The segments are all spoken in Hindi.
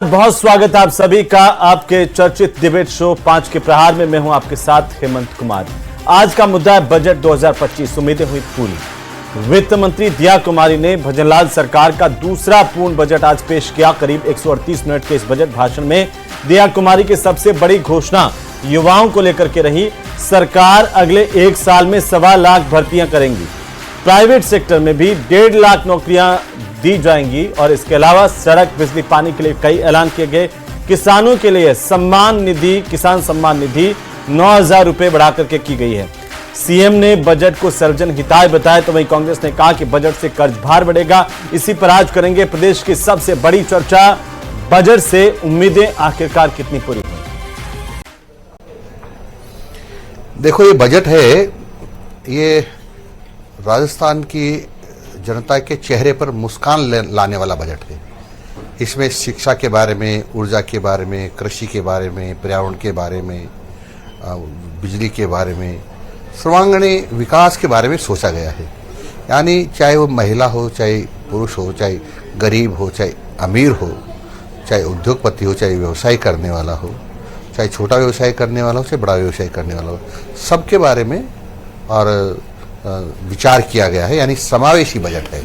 बहुत स्वागत है आप सभी का आपके चर्चित डिबेट शो 5 के प्रहार में। मैं हूं आपके साथ हेमंत कुमार। आज का मुद्दा है बजट 2025। उम्मीदें हुई पूरी। वित्त मंत्री दिया कुमारी ने भजनलाल सरकार का दूसरा पूर्ण बजट आज पेश किया। करीब 138 मिनट के इस बजट भाषण में दिया कुमारी की सबसे बड़ी घोषणा युवाओं को लेकर के रही। सरकार अगले 1 साल में 1.25 लाख भर्तियां करेंगी। प्राइवेट सेक्टर में भी 1.5 लाख नौकरियां दी जाएंगी और इसके अलावा सड़क, बिजली, पानी के लिए कई ऐलान किए गए। किसानों के लिए सम्मान निधि, किसान सम्मान निधि 9,000 रुपए बढ़ा करके की गई है। सीएम ने बजट को सर्वजन हिताय बताया, तो वहीं कांग्रेस ने कहा कि बजट से कर्ज भार बढ़ेगा। इसी पर आज करेंगे प्रदेश की सबसे बड़ी चर्चा। बजट से उम्मीदें आखिरकार कितनी पूरी हुई? देखो, ये बजट है, ये राजस्थान की जनता के चेहरे पर मुस्कान लाने वाला बजट है। इसमें शिक्षा के बारे में, ऊर्जा के बारे में, कृषि के बारे में, पर्यावरण के बारे में, बिजली के बारे में, सर्वांगीण विकास के बारे में सोचा गया है। यानी चाहे वो महिला हो, चाहे पुरुष हो, चाहे गरीब हो, चाहे अमीर हो, चाहे उद्योगपति हो, चाहे व्यवसाय करने वाला हो, चाहे छोटा व्यवसाय करने वाला हो, चाहे बड़ा व्यवसाय करने वाला हो, सबके बारे में और विचार किया गया है। यानी समावेशी बजट है।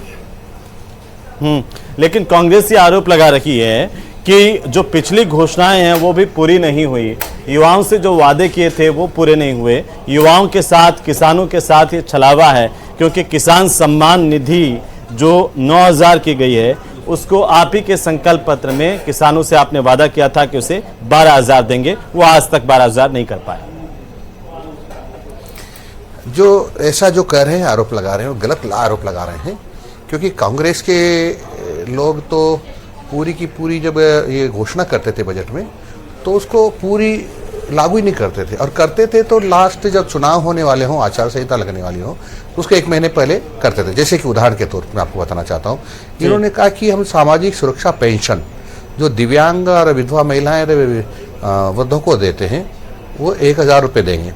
लेकिन कांग्रेस ये आरोप लगा रही है कि जो पिछली घोषणाएं हैं वो भी पूरी नहीं हुई। युवाओं से जो वादे किए थे वो पूरे नहीं हुए। युवाओं के साथ, किसानों के साथ ये छलावा है, क्योंकि किसान सम्मान निधि जो 9,000 की गई है उसको आप ही के संकल्प पत्र में किसानों से आपने वादा किया था कि उसे 12,000 देंगे। वो आज तक 12,000 नहीं कर पाए। जो ऐसा जो कह रहे हैं, आरोप लगा रहे हैं, वो गलत आरोप लगा रहे हैं। क्योंकि कांग्रेस के लोग तो पूरी की पूरी जब ये घोषणा करते थे बजट में, तो उसको पूरी लागू ही नहीं करते थे। और करते थे तो लास्ट जब चुनाव होने वाले हों, आचार संहिता लगने वाली हो, तो उसके 1 महीने पहले करते थे। जैसे कि उदाहरण के तौर पर मैं आपको बताना चाहता हूँ, इन्होंने कहा कि हम सामाजिक सुरक्षा पेंशन जो दिव्यांग और विधवा महिलाएं वृद्धों को देते हैं वो 1,000 रुपये देंगे।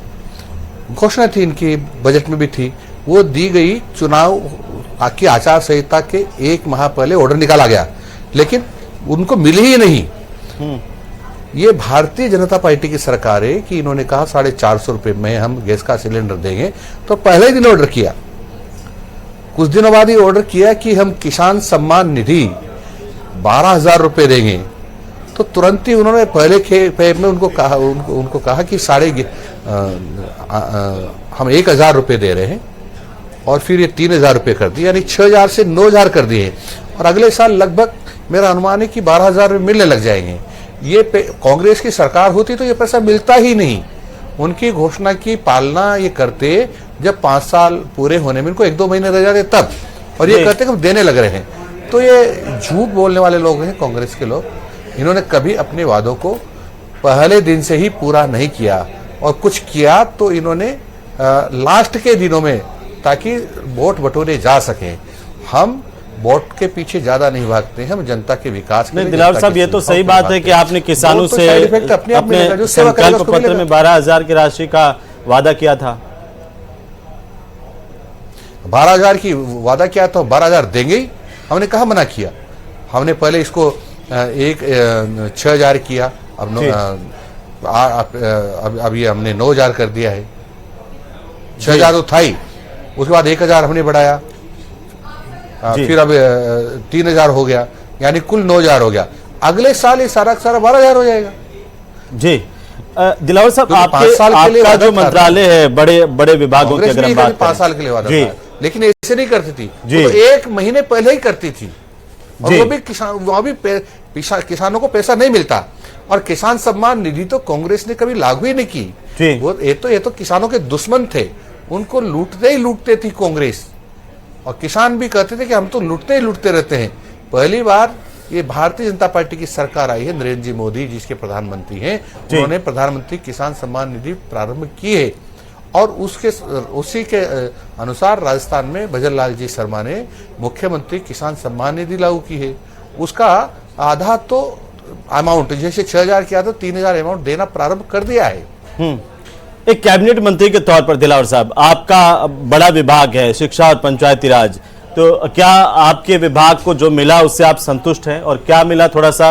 घोषणा थी इनकी, बजट में भी थी, वो दी गई। चुनाव की आचार संहिता के 1 माह पहले ऑर्डर निकाला गया, लेकिन उनको मिली ही नहीं। ये भारतीय जनता पार्टी की सरकार है कि इन्होंने कहा 450 रुपये में हम गैस का सिलेंडर देंगे, तो पहले ही दिन ऑर्डर किया। कुछ दिनों बाद ही ऑर्डर किया कि हम किसान सम्मान निधि 12,000 रुपये देंगे। तो तुरंत ही उन्होंने पहले फेज में उनको कहा कि हम 1,000 रुपये दे रहे हैं, और फिर ये 3,000 रुपये कर दिए, यानी 6,000 से 9,000 कर दिए। और अगले साल लगभग मेरा अनुमान है कि 12,000 मिलने लग जाएंगे। ये कांग्रेस की सरकार होती तो ये पैसा मिलता ही नहीं। उनकी घोषणा की पालना ये करते जब 5 साल पूरे होने में इनको 1-2 महीने रह जाते तब, और ये कहते कि हम देने लग रहे हैं। तो ये झूठ बोलने वाले लोग हैं कांग्रेस के लोग। इन्होंने कभी अपने वादों को पहले दिन से ही पूरा नहीं किया, और कुछ किया तो इन्होंने लास्ट के दिनों में, ताकि वोट बटोरे जा सके। हम वोट के पीछे ज्यादा नहीं भागते हैं, हम जनता के विकास के लिए। दिलावर साहब, ये तो सही बात है कि आपने किसानों से अपने संकल्प पत्र में 12,000 की राशि का वादा किया था। 12,000 की वादा किया था, 12,000 देंगे ही। हमने कहा मना किया? हमने पहले इसको 6,000 किया, अब ये हमने 9,000 कर दिया है। 6,000 तो था ही, उसके बाद 1,000 हमने बढ़ाया, फिर अब 3,000 हो गया, यानी कुल 9,000 हो गया। अगले साल ये सारा 12,000 हो जाएगा। जी दिलावर साहब, आपका जो मंत्रालय है, बड़े बड़े विभागों की अगर हम बात करें, 5 साल के लिए वादा था, लेकिन ऐसे नहीं करती थी। तो 1 महीने पहले ही करती थी, और वो भी किसानों को पैसा नहीं मिलता। और किसान सम्मान निधि तो कांग्रेस ने कभी लागू ही नहीं की। वो ये तो किसानों के दुश्मन थे, उनको लूटते ही लूटते थी कांग्रेस। और किसान भी कहते थे कि हम तो लूटते ही लूटते रहते हैं। पहली बार ये भारतीय जनता पार्टी की सरकार आई है, नरेंद्र जी मोदी जिसके प्रधानमंत्री हैं, उन्होंने प्रधानमंत्री किसान सम्मान निधि प्रारंभ की है। और उसी के अनुसार राजस्थान में भजनलाल जी शर्मा ने मुख्यमंत्री किसान सम्मान निधि लागू की है। उसका आधा तो अमाउंट, जैसे 6,000 किया था, 3,000 अमाउंट देना प्रारंभ कर दिया है। एक कैबिनेट मंत्री के तौर पर दिलावर साहब, आपका बड़ा विभाग है शिक्षा और पंचायती राज, तो क्या आपके विभाग को जो मिला उससे आप संतुष्ट हैं, और क्या मिला थोड़ा सा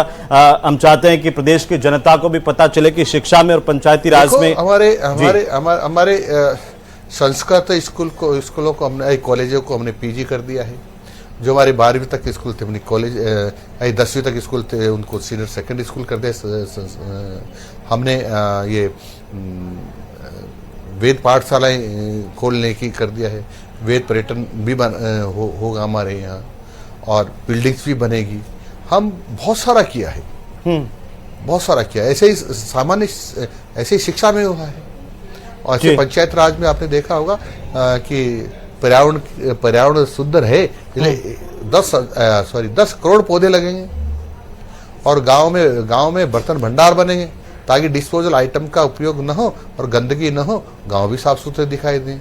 हम चाहते हैं कि प्रदेश की जनता को भी पता चले कि शिक्षा में और पंचायती राज में हमारे संस्कृत स्कूलों को हमने, कॉलेजों को हमने पीजी कर दिया है। जो हमारे 12वीं तक के स्कूल थे हमने कॉलेज, 10वीं तक स्कूल थे उनको सीनियर सेकेंडरी स्कूल कर दिया। हमने ये वेद पाठशालाएं खोलने की कर दिया है। वेद पर्यटन भी होगा हमारे यहाँ, और बिल्डिंग्स भी बनेगी। हम बहुत सारा किया है, बहुत सारा किया। ऐसे ही सामान्य, ऐसे ही शिक्षा में हुआ है। और ऐसे पंचायत राज में आपने देखा होगा कि पर्यावरण सुंदर है, 10 करोड़ पौधे लगेंगे, और गांव में बर्तन भंडार बनेंगे ताकि डिस्पोजल आइटम का उपयोग न हो और गंदगी न हो, गांव भी साफ सुथरे दिखाई दें।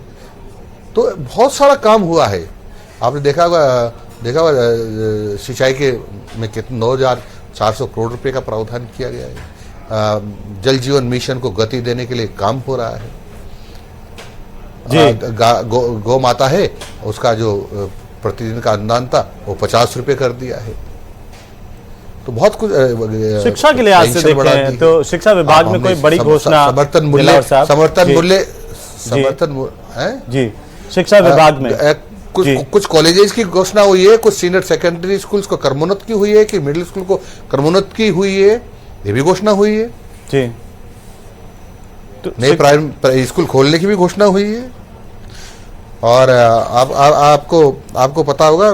तो बहुत सारा काम हुआ है। आपने देखा होगा सिंचाई के में कितने 9,400 करोड़ रुपए का प्रावधान किया गया है। जल जीवन मिशन को गति देने के लिए काम हो रहा है। गौ माता है, उसका जो प्रतिदिन का अनुदान था वो 50 रुपए कर दिया है। तो बहुत कुछ शिक्षा के लिए आज से देखते हैं तो शिक्षा विभाग में कोई बड़ी घोषणा, समर्थन मूल्य जी, शिक्षा विभाग में कुछ कॉलेजेस की घोषणा हुई है, कुछ सीनियर सेकेंडरी स्कूल्स को क्रमोन्नत की हुई है, कि मिडिल स्कूल को क्रमोन्नत की हुई है, ये भी घोषणा हुई है जी। तो नए प्राइमरी स्कूल खोलने की भी घोषणा हुई है। और आपको पता होगा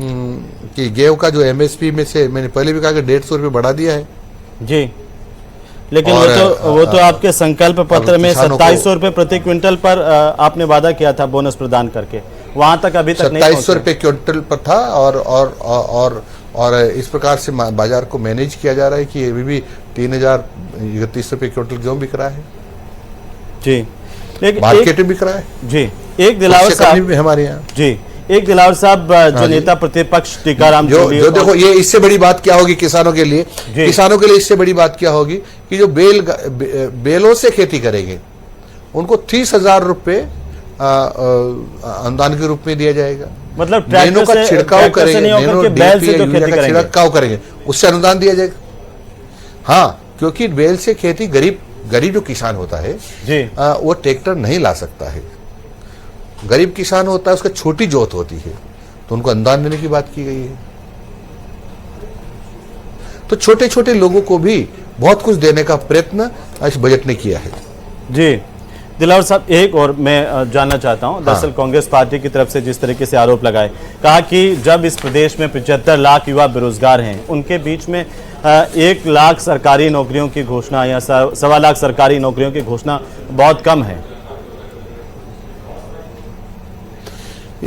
कि गेहूं का जो एमएसपी में से मैंने पहले भी कहा कि 150 रुपये बढ़ा दिया है जी, लेकिन वो तो आपके संकल्प पत्र में 2700 रुपये प्रति क्विंटल पर आपने वादा किया था बोनस प्रदान करके, वहां तक अभी तक नहीं 2700 रुपये क्विंटल पर था। और इस प्रकार से बाजार को मैनेज किया जा रहा है कि अभी भी 3031 रुपये क्विंटल गेहूं बिक रहा है जी, मार्केट में बिक रहा है जी। एक दिलावर साहब हमारे यहाँ जी, एक दिलावर साहब जो नेता प्रतिपक्ष टीकाराम जो देखो, ये इससे बड़ी बात क्या होगी किसानों के लिए, इससे बड़ी बात क्या होगी कि जो बेलों से खेती करेंगे उनको 30,000 रुपये अनुदान के रूप में दिया जाएगा। मतलब नैनो का छिड़काव करेंगे, छिड़काव करेंगे, उससे अनुदान दिया जाएगा। हाँ, क्योंकि बेल से खेती गरीब जो किसान होता है वो ट्रैक्टर नहीं ला सकता है। गरीब किसान होता है, उसका छोटी जोत होती है, तो उनको अनुदान देने की बात की गई है। तो छोटे छोटे लोगों को भी बहुत कुछ देने का प्रयत्न इस बजट ने किया है जी। दिलावर साहब, एक और मैं जानना चाहता हूं, दरअसल कांग्रेस पार्टी की तरफ से जिस तरीके से आरोप लगाए, कहा कि जब इस प्रदेश में 75 लाख युवा बेरोजगार हैं, उनके बीच में 1 लाख सरकारी नौकरियों की घोषणा या 1.25 लाख सरकारी नौकरियों की घोषणा बहुत कम है।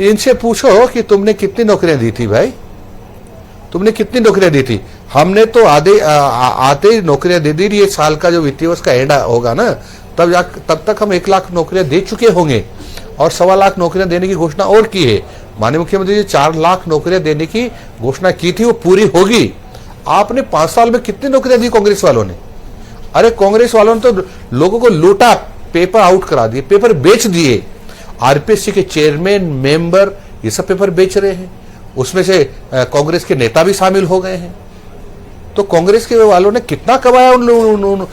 इनसे पूछो कि तुमने कितनी नौकरियां दी थी भाई, तुमने कितनी नौकरियां दी थी। हमने तो आते ही नौकरियां दे दी। ये साल का जो वित्तीय वर्ष का एंड होगा ना, तब तक हम 1 लाख नौकरियां दे चुके होंगे, और 1.25 लाख नौकरियां देने की घोषणा और की है। माननीय मुख्यमंत्री जी 4 लाख नौकरियां देने की घोषणा की थी, वो पूरी होगी। आपने 5 साल में कितनी नौकरियां दी कांग्रेस वालों ने? अरे कांग्रेस वालों ने तो लोगों को लूटा, पेपर आउट करा दिए, पेपर बेच दिए। आरपीएससी के चेयरमैन, मेंबर, ये सब पेपर बेच रहे हैं। उसमें से कांग्रेस के नेता भी शामिल हो गए हैं। तो कांग्रेस के वालों ने कितना कमाया उन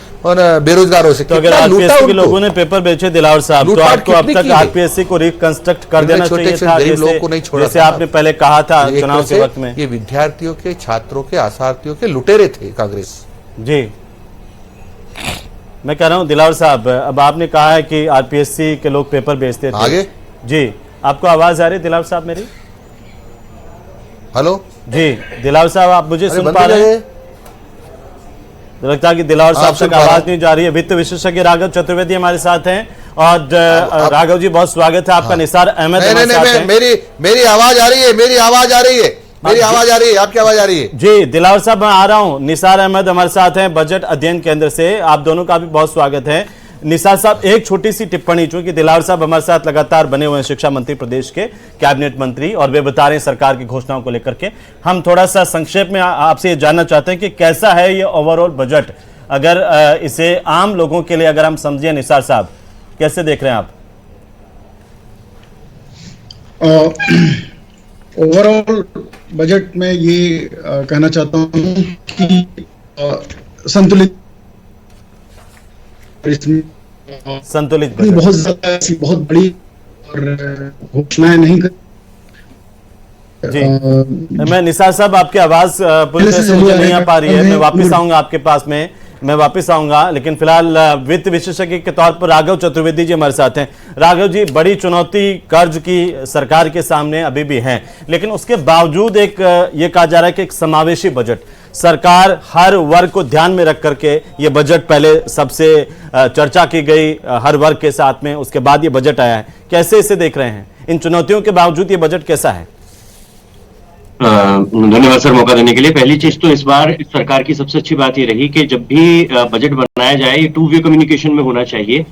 बेरोजगारों से, तो अगर आरपीएससी के लोगों ने पेपर बेचे दिलावर साहब, तो आपको अब तक आरपीएससी को रिकंस्ट्रक्ट कर देना चाहिए था, गरीब लोगों को नहीं छोड़ा, जैसे आपने पहले कहा था चुनाव के वक्त में। ये विद्यार्थियों के, छात्रों के, आशार्थियों के लुटेरे थे कांग्रेस जी। मैं कह रहा हूं दिलावर साहब, अब आपने कहा है कि आरपीएससी के लोग पेपर बेचते थे आगे जी। आपको आवाज आ रही है दिलावर साहब मेरी? हेलो जी दिलावर साहब, आप मुझे सुन पा रहे हैं? लगता है कि दिलावर साहब तक आवाज नहीं जा रही है। वित्त विशेषज्ञ राघव चतुर्वेदी हमारे साथ हैं। और राघव जी, बहुत स्वागत है आपका। निसार अहमद मेरी आवाज आ रही है, मेरी आवाज आ रही है, मेरी आवाज आ रही है, आपकी आवाज आ रही है? जी दिलावर साहब, मैं आ रहा हूं। निसार अहमद हमारे साथ हैं बजट अध्ययन केंद्र से। आप दोनों का भी बहुत स्वागत है। निसार साहब, एक छोटी सी टिप्पणी, चूंकि दिलावर साहब हमारे साथ लगातार बने हुए हैं, शिक्षा मंत्री, प्रदेश के कैबिनेट मंत्री, और वे बता रहे हैं सरकार की घोषणाओं को लेकर के। हम थोड़ा सा संक्षेप में आपसे ये जानना चाहते हैं कि कैसा है ये ओवरऑल बजट, अगर इसे आम लोगों के लिए अगर हम समझिए, निसार साहब कैसे देख रहे हैं आप? ओवरऑल बजट में ये कहना चाहता हूं कि संतुलित संतुलित बजट। बहुत ज्यादा ऐसी बहुत बड़ी और घोषणाएं नहीं कर। जी मैं निसार साहब, आपकी आवाज पूरी तरह से मुझे नहीं आ पा रही है। मैं वापस आऊंगा आपके पास में, मैं वापस आऊंगा, लेकिन फिलहाल वित्त विशेषज्ञ के तौर पर राघव चतुर्वेदी जी हमारे साथ हैं। राघव जी, बड़ी चुनौती कर्ज की सरकार के सामने अभी भी है, लेकिन उसके बावजूद एक ये कहा जा रहा है कि एक समावेशी बजट, सरकार हर वर्ग को ध्यान में रख करके ये बजट पहले सबसे चर्चा की गई हर वर्ग के साथ में, उसके बाद ये बजट आया है। कैसे इसे देख रहे हैं? इन चुनौतियों के बावजूद ये बजट कैसा है? धन्यवाद सर मौका देने के लिए। पहली चीज तो इस बार सरकार की सबसे अच्छी बात ये रही कि जब भी बजट बनाया जाए ये टू वे कम्युनिकेशन में होना चाहिए।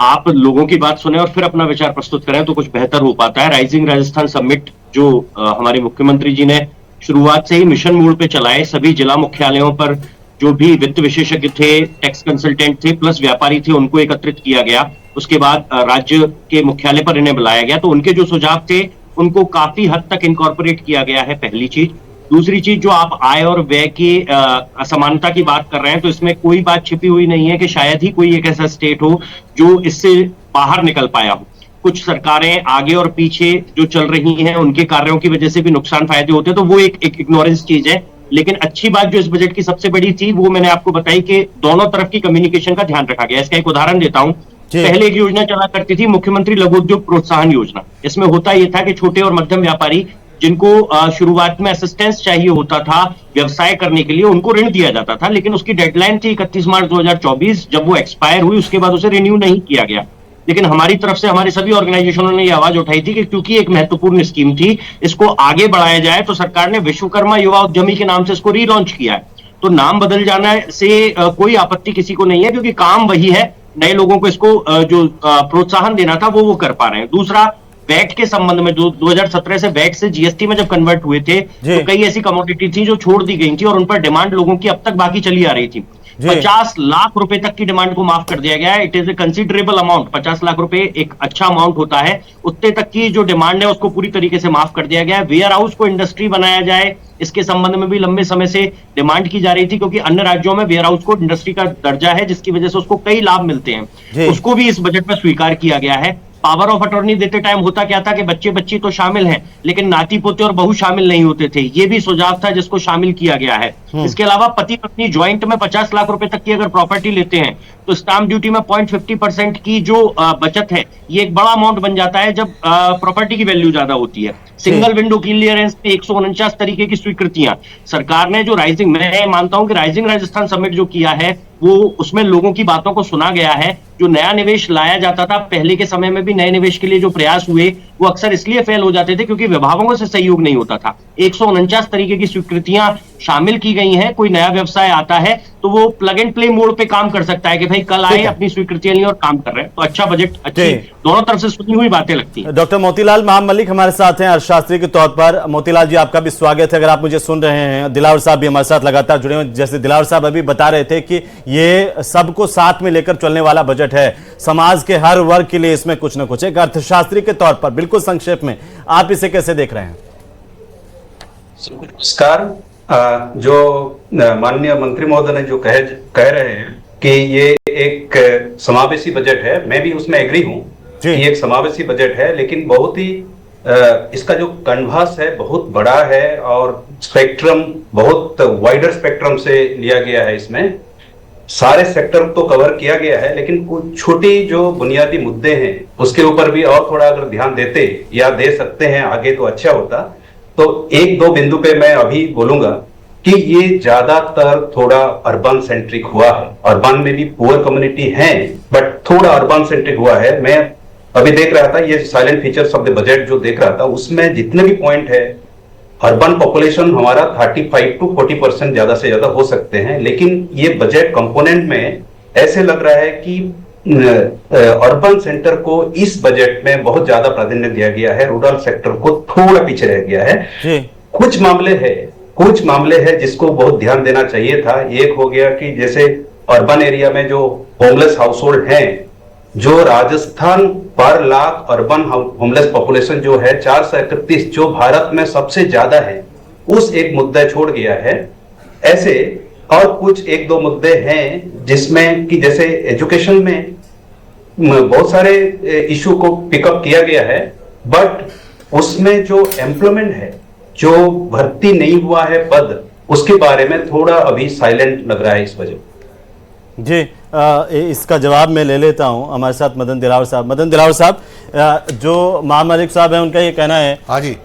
आप लोगों की बात सुने और फिर अपना विचार प्रस्तुत करें तो कुछ बेहतर हो पाता है। राइजिंग राजस्थान समिट जो हमारे मुख्यमंत्री जी ने शुरुआत से ही मिशन मोड पे चलाए, सभी जिला मुख्यालयों पर जो भी वित्त विशेषज्ञ थे, टैक्स कंसल्टेंट थे, प्लस व्यापारी थे, उनको एकत्रित किया गया। उसके बाद राज्य के मुख्यालय पर इन्हें बुलाया गया, तो उनके जो सुझाव थे उनको काफी हद तक इनकॉर्पोरेट किया गया है, पहली चीज। दूसरी चीज, जो आप आय और व्यय की असमानता की बात कर रहे हैं, तो इसमें कोई बात छिपी हुई नहीं है कि शायद ही कोई एक ऐसा स्टेट हो जो इससे बाहर निकल पाया हो। कुछ सरकारें आगे और पीछे जो चल रही हैं, उनके कार्यों की वजह से भी नुकसान फायदे होते हैं, तो वो एक इग्नोरेंस चीज है। लेकिन अच्छी बात जो इस बजट की सबसे बड़ी थी वो मैंने आपको बताई कि दोनों तरफ की कम्युनिकेशन का ध्यान रखा गया। इसका एक उदाहरण देता हूं। पहले एक योजना चला करती थी, मुख्यमंत्री लघु उद्योग प्रोत्साहन योजना। इसमें होता यह था कि छोटे और मध्यम व्यापारी जिनको शुरुआत में असिस्टेंस चाहिए होता था व्यवसाय करने के लिए, उनको ऋण दिया जाता था, लेकिन उसकी डेडलाइन थी 31 मार्च 2024। जब वो एक्सपायर हुई उसके बाद उसे रिन्यू नहीं किया गया। लेकिन हमारी तरफ से हमारे सभी ऑर्गेनाइजेशनों ने यह आवाज उठाई थी कि क्योंकि एक महत्वपूर्ण स्कीम थी, इसको आगे बढ़ाया जाए, तो सरकार ने विश्वकर्मा युवा उद्यमी के नाम से इसको रीलॉन्च किया है। तो नाम बदल जाना से कोई आपत्ति किसी को नहीं है, क्योंकि काम वही है। नए लोगों को इसको जो प्रोत्साहन देना था वो कर पा रहे हैं। दूसरा, वैट के संबंध में जो 2017 से वैट से जीएसटी में जब कन्वर्ट हुए थे, तो कई ऐसी कमोडिटी थी जो छोड़ दी गई थी और उन पर डिमांड लोगों की अब तक बाकी चली आ रही थी। 50 लाख रुपए तक की डिमांड को माफ कर दिया गया है। It is a considerable amount. 50 lakh रुपए एक अच्छा अमाउंट होता है। उतने तक की जो डिमांड है उसको पूरी तरीके से माफ कर दिया गया है। वेयर हाउस को इंडस्ट्री बनाया जाए, इसके संबंध में भी लंबे समय से डिमांड की जा रही थी, क्योंकि अन्य राज्यों में वेयर हाउस को इंडस्ट्री का दर्जा है, जिसकी वजह से उसको कई लाभ मिलते हैं। उसको भी इस बजट में स्वीकार किया गया है। पावर ऑफ अटॉर्नी देते टाइम होता क्या था कि बच्चे बच्ची तो शामिल हैं, लेकिन नाती पोते और बहू शामिल नहीं होते थे। ये भी सुझाव था जिसको शामिल किया गया है। इसके अलावा पति पत्नी ज्वाइंट में 50 लाख रुपए तक की अगर प्रॉपर्टी लेते हैं, तो स्टाम्प ड्यूटी में 0.50% की जो बचत है, ये एक बड़ा अमाउंट बन जाता है जब प्रॉपर्टी की वैल्यू ज्यादा होती है। सिंगल विंडो क्लियरेंस में 149 तरीके की स्वीकृतियां सरकार ने जो राइजिंग, मैं मानता हूं कि राइजिंग राजस्थान समिट जो किया है वो उसमें लोगों की बातों को सुना गया है। जो नया निवेश लाया जाता था, पहले के समय में भी नए निवेश के लिए जो प्रयास हुए वो अक्सर इसलिए फेल हो जाते थे क्योंकि विभागों से सहयोग नहीं होता था। 149 तरीके की स्वीकृतियां शामिल की गई हैं। कोई नया व्यवसाय आता है तो वो प्लग एंड प्ले मोड पे काम कर सकता है कि भाई कल आए, अपनी स्वीकृतियां ली और काम कर रहे हैं। तो अच्छा बजट, अच्छी दोनों तरफ से सुनी हुई बातें लगती हैं। डॉक्टर मोतीलाल मलिक हमारे साथ हैं अर्थशास्त्री के तौर पर। मोतीलाल जी, आपका भी स्वागत है। अगर आप मुझे सुन रहे हैं, दिलावर साहब भी हमारे साथ लगातार जुड़े हुए। जैसे दिलावर साहब अभी बता रहे थे कि ये सबको साथ में लेकर चलने वाला बजट है, समाज के हर वर्ग के लिए इसमें कुछ न कुछ। एक अर्थशास्त्री के तौर पर बिल्कुल संक्षेप में आप इसे कैसे देख रहे हैं? नमस्कार। जो माननीय मंत्री महोदय ने जो कह रहे हैं कि ये एक समावेशी बजट है, मैं भी उसमें एग्री हूं कि एक समावेशी बजट है, लेकिन बहुत ही इसका जो कैनवास है बहुत बड़ा है और स्पेक्ट्रम बहुत वाइडर स्पेक्ट्रम से लिया गया है। इसमें सारे सेक्टर तो कवर किया गया है, लेकिन कुछ छोटी जो बुनियादी मुद्दे हैं उसके ऊपर भी और थोड़ा अगर ध्यान देते या दे सकते हैं आगे तो अच्छा होता। तो एक दो बिंदु पे मैं अभी बोलूंगा कि ये ज्यादातर थोड़ा अर्बन सेंट्रिक हुआ है। अर्बन में भी पुअर कम्युनिटी है, बट थोड़ा अर्बन सेंट्रिक हुआ है। मैं अभी देख रहा था ये salient features of the budget जो देख रहा था, उसमें जितने भी पॉइंट है, अर्बन पॉपुलेशन हमारा 35 to 40% ज्यादा से ज्यादा हो सकते हैं, लेकिन ये बजट कंपोनेंट में ऐसे लग रहा है कि अर्बन सेंटर को इस बजट में बहुत ज्यादा प्राधान्य दिया गया है, रूरल सेक्टर को थोड़ा पीछे रह गया है। कुछ मामले हैं जिसको बहुत ध्यान देना चाहिए था। एक हो गया कि जैसे अर्बन एरिया में जो होमलेस हाउस होल्ड हैं जो राजस्थान पर लाख अर्बन होमलेस पॉपुलेशन जो है 431, जो भारत में सबसे ज्यादा है, उस एक मुद्दा छोड़ गया है। ऐसे और कुछ एक दो मुद्दे हैं जिसमें कि जैसे एजुकेशन में बहुत सारे इशू को पिकअप किया गया है, बट उसमें जो एम्प्लॉयमेंट है, जो भर्ती नहीं हुआ है पद, उसके बारे में थोड़ा अभी साइलेंट लग रहा है इस वजह। जी, इसका जवाब मैं ले लेता हूं। हमारे साथ मदन दिलावर साहब। मदन दिलावर साहब, जो महामलिक साहब हैं उनका ये कहना है हाँ जी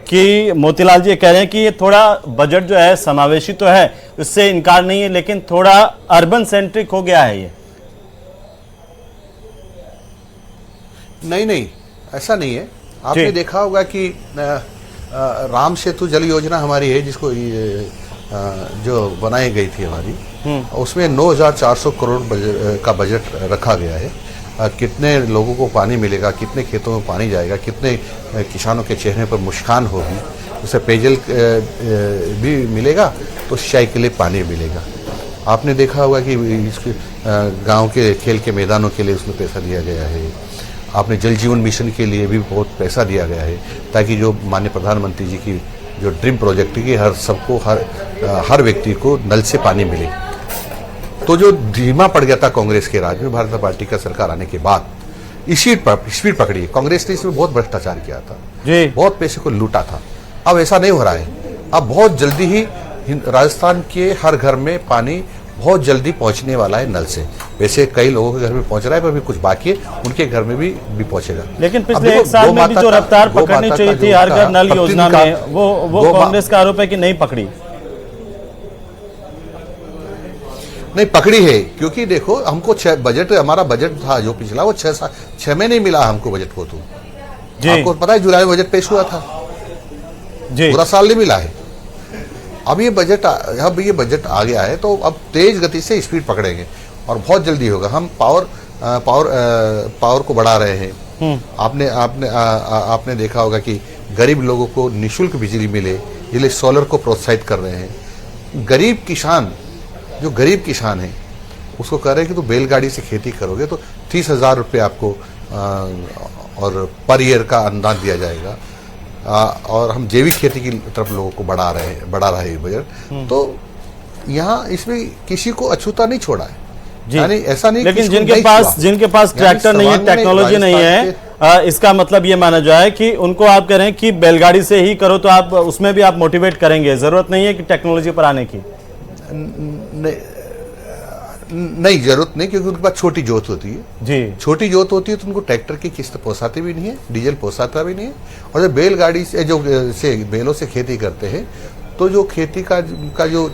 कि मोतीलाल जी कह रहे हैं कि ये थोड़ा बजट जो है समावेशी तो है, उससे इनकार नहीं है, लेकिन थोड़ा अर्बन सेंट्रिक हो गया है ये। नहीं, ऐसा नहीं है। आपने देखा होगा कि राम सेतु जल योजना हमारी है, जिसको जो बनाई गई थी हमारी, उसमें 9,400 करोड़ का बजट रखा गया है। कितने लोगों को पानी मिलेगा, कितने खेतों में पानी जाएगा, कितने किसानों के चेहरे पर मुस्कान होगी, उसे पेयजल भी मिलेगा तो सिंचाई के लिए पानी मिलेगा। आपने देखा होगा कि इसके गांव के खेल के मैदानों के लिए उसमें पैसा दिया गया है। आपने जल जीवन मिशन के लिए भी बहुत पैसा दिया गया है, ताकि जो माननीय प्रधानमंत्री जी की जो ड्रीम प्रोजेक्ट है कि हर व्यक्ति को नल से पानी मिले। तो जो धीमा पड़ गया था कांग्रेस के राज में, भारतीय जनता पार्टी का सरकार आने के बाद स्पीड पकड़ी। कांग्रेस ने इसमें बहुत भ्रष्टाचार किया था जी, बहुत पैसे को लूटा था। अब ऐसा नहीं हो रहा है। अब बहुत जल्दी ही राजस्थान के हर घर में पानी बहुत जल्दी पहुंचने वाला है नल से। वैसे कई लोगों के घर में पहुंच रहा है, पर भी कुछ बाकी है, उनके घर में भी पहुंचेगा। लेकिन पिछले एक साल में भी जो रफ्तार पकड़नी चाहिए थी हर घर नल योजना में, वो कांग्रेस का आरोप है कि नहीं पकड़ी। नहीं पकड़ी है, क्योंकि देखो हमको हमारा बजट था जो पिछला, वो 6 महीने मिला हमको बजट को। तो आपको पता है जुलाई में बजट पेश हुआ था जी, पूरा साल नहीं मिला है। अब ये बजट आ गया है, तो अब तेज गति से स्पीड पकड़ेंगे और बहुत जल्दी होगा। हम पावर को बढ़ा रहे हैं। आपने देखा होगा कि गरीब लोगों को निःशुल्क बिजली मिले, इसलिए सोलर को प्रोत्साहित कर रहे हैं। गरीब किसान है उसको कह रहे हैं कि तो बैलगाड़ी से खेती करोगे तो 30,000 रुपये आपको और पर ईयर का अनुदान दिया जाएगा। और हम जैविक खेती की तरफ लोगों को बढ़ा रहे हैं बजट। तो यहाँ इसमें किसी को अछूता नहीं छोड़ा है, यानी ऐसा नहीं। लेकिन जिनके पास ट्रैक्टर नहीं है, टेक्नोलॉजी नहीं है, इसका मतलब ये माना जाए कि उनको आप कह रहे हैं कि बैलगाड़ी से ही करो, तो आप उसमें भी आप मोटिवेट करेंगे, जरूरत नहीं है कि टेक्नोलॉजी पर आने की। नहीं जरूरत नहीं, क्योंकि उनके पास छोटी जोत होती है जी, छोटी जोत होती है तो उनको ट्रैक्टर की किस्त पोसाती भी नहीं है, डीजल पोसाता भी नहीं है। और जब बैलगाड़ी से बैलों से खेती करते हैं तो जो खेती का जो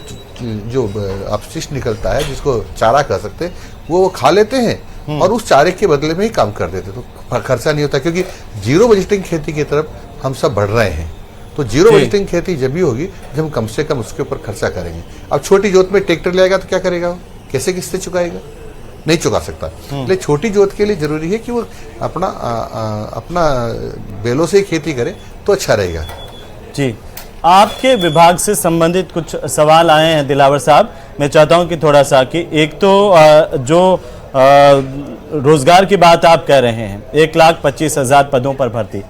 अपशिष्ट निकलता है, जिसको चारा कह सकते हैं, वो खा लेते हैं और उस चारे के बदले में ही काम कर देते, तो खर्चा नहीं होता। क्योंकि जीरो बजटिंग खेती की तरफ हम सब बढ़ रहे हैं। तो जीरो बजटिंग खेती जब भी होगी जब हम कम से कम उसके ऊपर खर्चा करेंगे। अब छोटी जोत में ट्रैक्टर ले आएगा तो क्या करेगा वो, कैसे किस्तें चुकाएगा? नहीं चुका सकता। इसलिए छोटी जोत के लिए जरूरी है कि वो अपना बैलों से ही खेती करे तो अच्छा रहेगा। जी, आपके विभाग से संबंधित कुछ सवाल आए हैं दिलावर साहब, मैं चाहता हूं कि थोड़ा सा कि एक तो जो रोजगार की बात आप कह रहे हैं, 1,25,000 पदों पर भर्ती,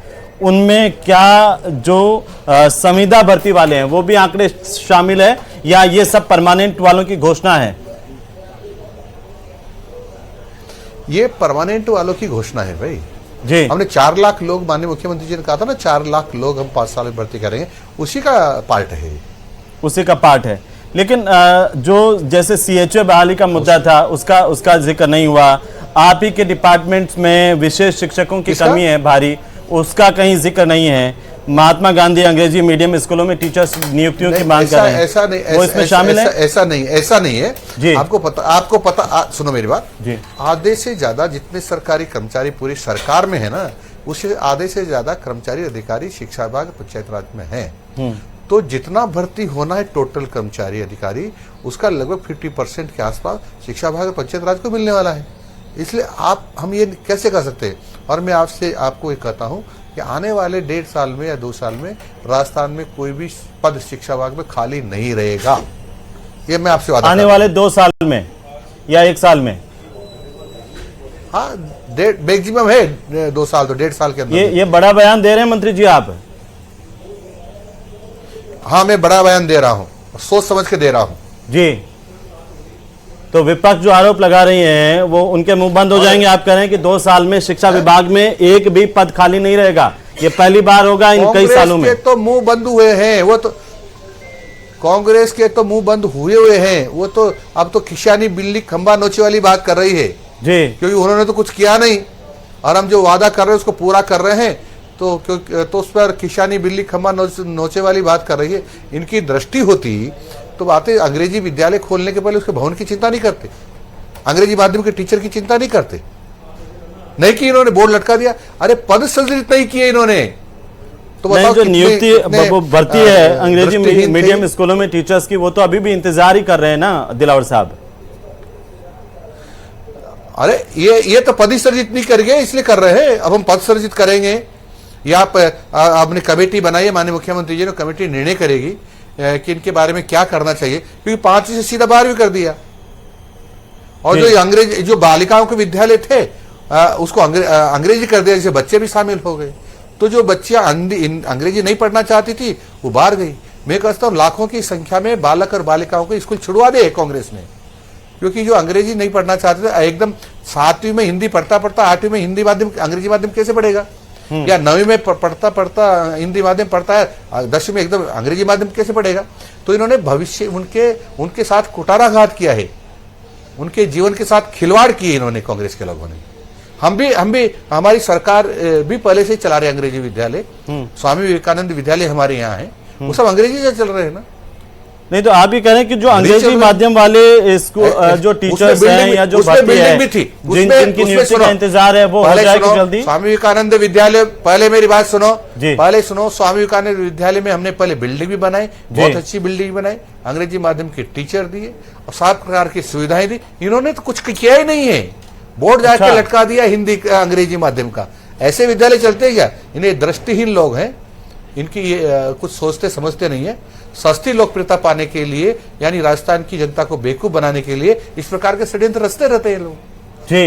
उनमें क्या जो संविदा भर्ती वाले हैं वो भी आंकड़े शामिल है या ये सब परमानेंट वालों की घोषणा है? ये परमानेंट वालों की घोषणा है भाई जी। हमने 4 लाख लोग, माननीय मुख्यमंत्री जी ने कहा था ना, 4 लाख लोग हम 5 साल में भर्ती करेंगे, उसी का पार्ट है, उसी का पार्ट है। लेकिन जो जैसे CHO बहाली का मुद्दा था उसका जिक्र नहीं हुआ। आप ही के डिपार्टमेंट्स में विशेष शिक्षकों की कमी है भारी, उसका कहीं जिक्र नहीं है। महात्मा गांधी अंग्रेजी मीडियम स्कूलों में टीचर्स नियुक्तियों की मांग कर रहे हैं, ऐसा नहीं, वो इसमें शामिल है? ऐसा नहीं है जी। आपको पता सुनो मेरी बात जी। आधे से ज्यादा जितने सरकारी कर्मचारी पूरी सरकार में है ना, उससे आधे से ज्यादा कर्मचारी अधिकारी शिक्षा विभाग पंचायत राज में है। तो जितना भर्ती होना है टोटल कर्मचारी अधिकारी, उसका लगभग 50% के आसपास शिक्षा विभाग पंचायत राज को मिलने वाला है। इसलिए हम ये कैसे कर सकते हैं? और मैं आपको ये कहता हूँ कि आने वाले 1.5 साल में या 2 साल में राजस्थान में कोई भी पद शिक्षा विभाग में खाली नहीं रहेगा। ये मैं आपसे वादा आने वाले 2 साल में या 1 साल में? हाँ, मैक्सिमम है 2 साल, तो 1.5 साल के अंदर। ये बड़ा बयान दे रहे हैं मंत्री जी आप? हाँ, मैं बड़ा बयान दे रहा हूं, सोच समझ के दे रहा हूं जी। तो विपक्ष जो आरोप लगा रही हैं वो उनके मुंह बंद हो जाएंगे। आप कह रहे हैं कि 2 साल में शिक्षा विभाग में एक भी पद खाली नहीं रहेगा, ये पहली बार होगा इन कई सालों में। तो मुंह बंद हुए हैं वो, तो कांग्रेस के तो मुंह बंद हुए हैं वो, तो अब तो खिशानी बिल्ली खंबा नोचे वाली बात कर रही है जी, क्योंकि उन्होंने तो कुछ किया नहीं और हम जो वादा कर रहे हैं उसको पूरा कर रहे हैं, तो उस पर खिशानी बिल्ली खंबा नोचे वाली बात कर रही है। इनकी दृष्टि होती तो बातें अंग्रेजी विद्यालय खोलने के पहले उसके भवन की चिंता नहीं करते, अंग्रेजी माध्यम के टीचर की चिंता नहीं करते, नहीं कि इन्होंने बोर्ड लटका दिया। अरे पद सृजित नहीं किए इन्होंने, तो बताओ जो नियुक्ति भर्ती है अंग्रेजी मीडियम स्कूलों में टीचर्स की, वो तो अभी भी इंतजार ही कर रहे हैं ना दिलावर साहब। अरे ये तो पद सृजित नहीं कर गए इसलिए कर रहे हैं, अब हम पद सृजित करेंगे। या आपने कमेटी बनाई है, माननीय मुख्यमंत्री जी ने कमेटी निर्णय करेगी कि इनके बारे में क्या करना चाहिए, क्योंकि 5वीं से सीधा 12वीं कर दिया। और जो बालिकाओं के विद्यालय थे उसको अंग्रेजी कर दिया, जिससे बच्चे भी शामिल हो गए। तो जो बच्चियां अंग्रेजी नहीं पढ़ना चाहती थी वो बाहर गई। मैं कहता हूं लाखों की संख्या में बालक और बालिकाओं को स्कूल छुड़वा दे कांग्रेस ने, क्योंकि जो अंग्रेजी नहीं पढ़ना चाहते थे, एकदम 7वीं में हिंदी पढ़ता 8वीं में हिंदी माध्यम अंग्रेजी माध्यम कैसे पढ़ेगा, या 9वीं में पढ़ता हिंदी माध्यम पढ़ता है, 10वीं में एकदम अंग्रेजी माध्यम कैसे पढ़ेगा। तो इन्होंने भविष्य उनके साथ कुटाराघात किया है, उनके जीवन के साथ खिलवाड़ किए इन्होंने कांग्रेस के लोगों ने। हम भी हमारी सरकार भी पहले से चला रहे अंग्रेजी विद्यालय, स्वामी विवेकानंद विद्यालय हमारे यहाँ है, वो सब अंग्रेजी से चल रहे हैं ना। नहीं तो आप ही कह रहे हैं कि जो अंग्रेजी माध्यम वाले जो टीचर्स हैं या जो भर्ती है जिनकी नियुक्ति का इंतजार है वो हो जाएगी जल्दी। स्वामी विवेकानंद विद्यालय, पहले मेरी बात सुनो, पहले सुनो। स्वामी विवेकानंद विद्यालय में हमने पहले बिल्डिंग भी बनाई, बहुत अच्छी बिल्डिंग बनाई, अंग्रेजी माध्यम के टीचर दिए और सब प्रकार की सुविधाएं दी। इन्होंने तो कुछ किया ही नहीं है, बोर्ड जाके लटका दिया हिंदी अंग्रेजी माध्यम का। ऐसे विद्यालय चलते हैं क्या? इन्हें दृष्टिहीन लोग हैं, इनकी कुछ सोचते समझते नहीं है। सस्ती लोकप्रियता पाने के लिए, यानी राजस्थान की जनता को बेवकूफ बनाने के लिए इस प्रकार के षड्यंत्र रचते रहते हैं लोग। जी,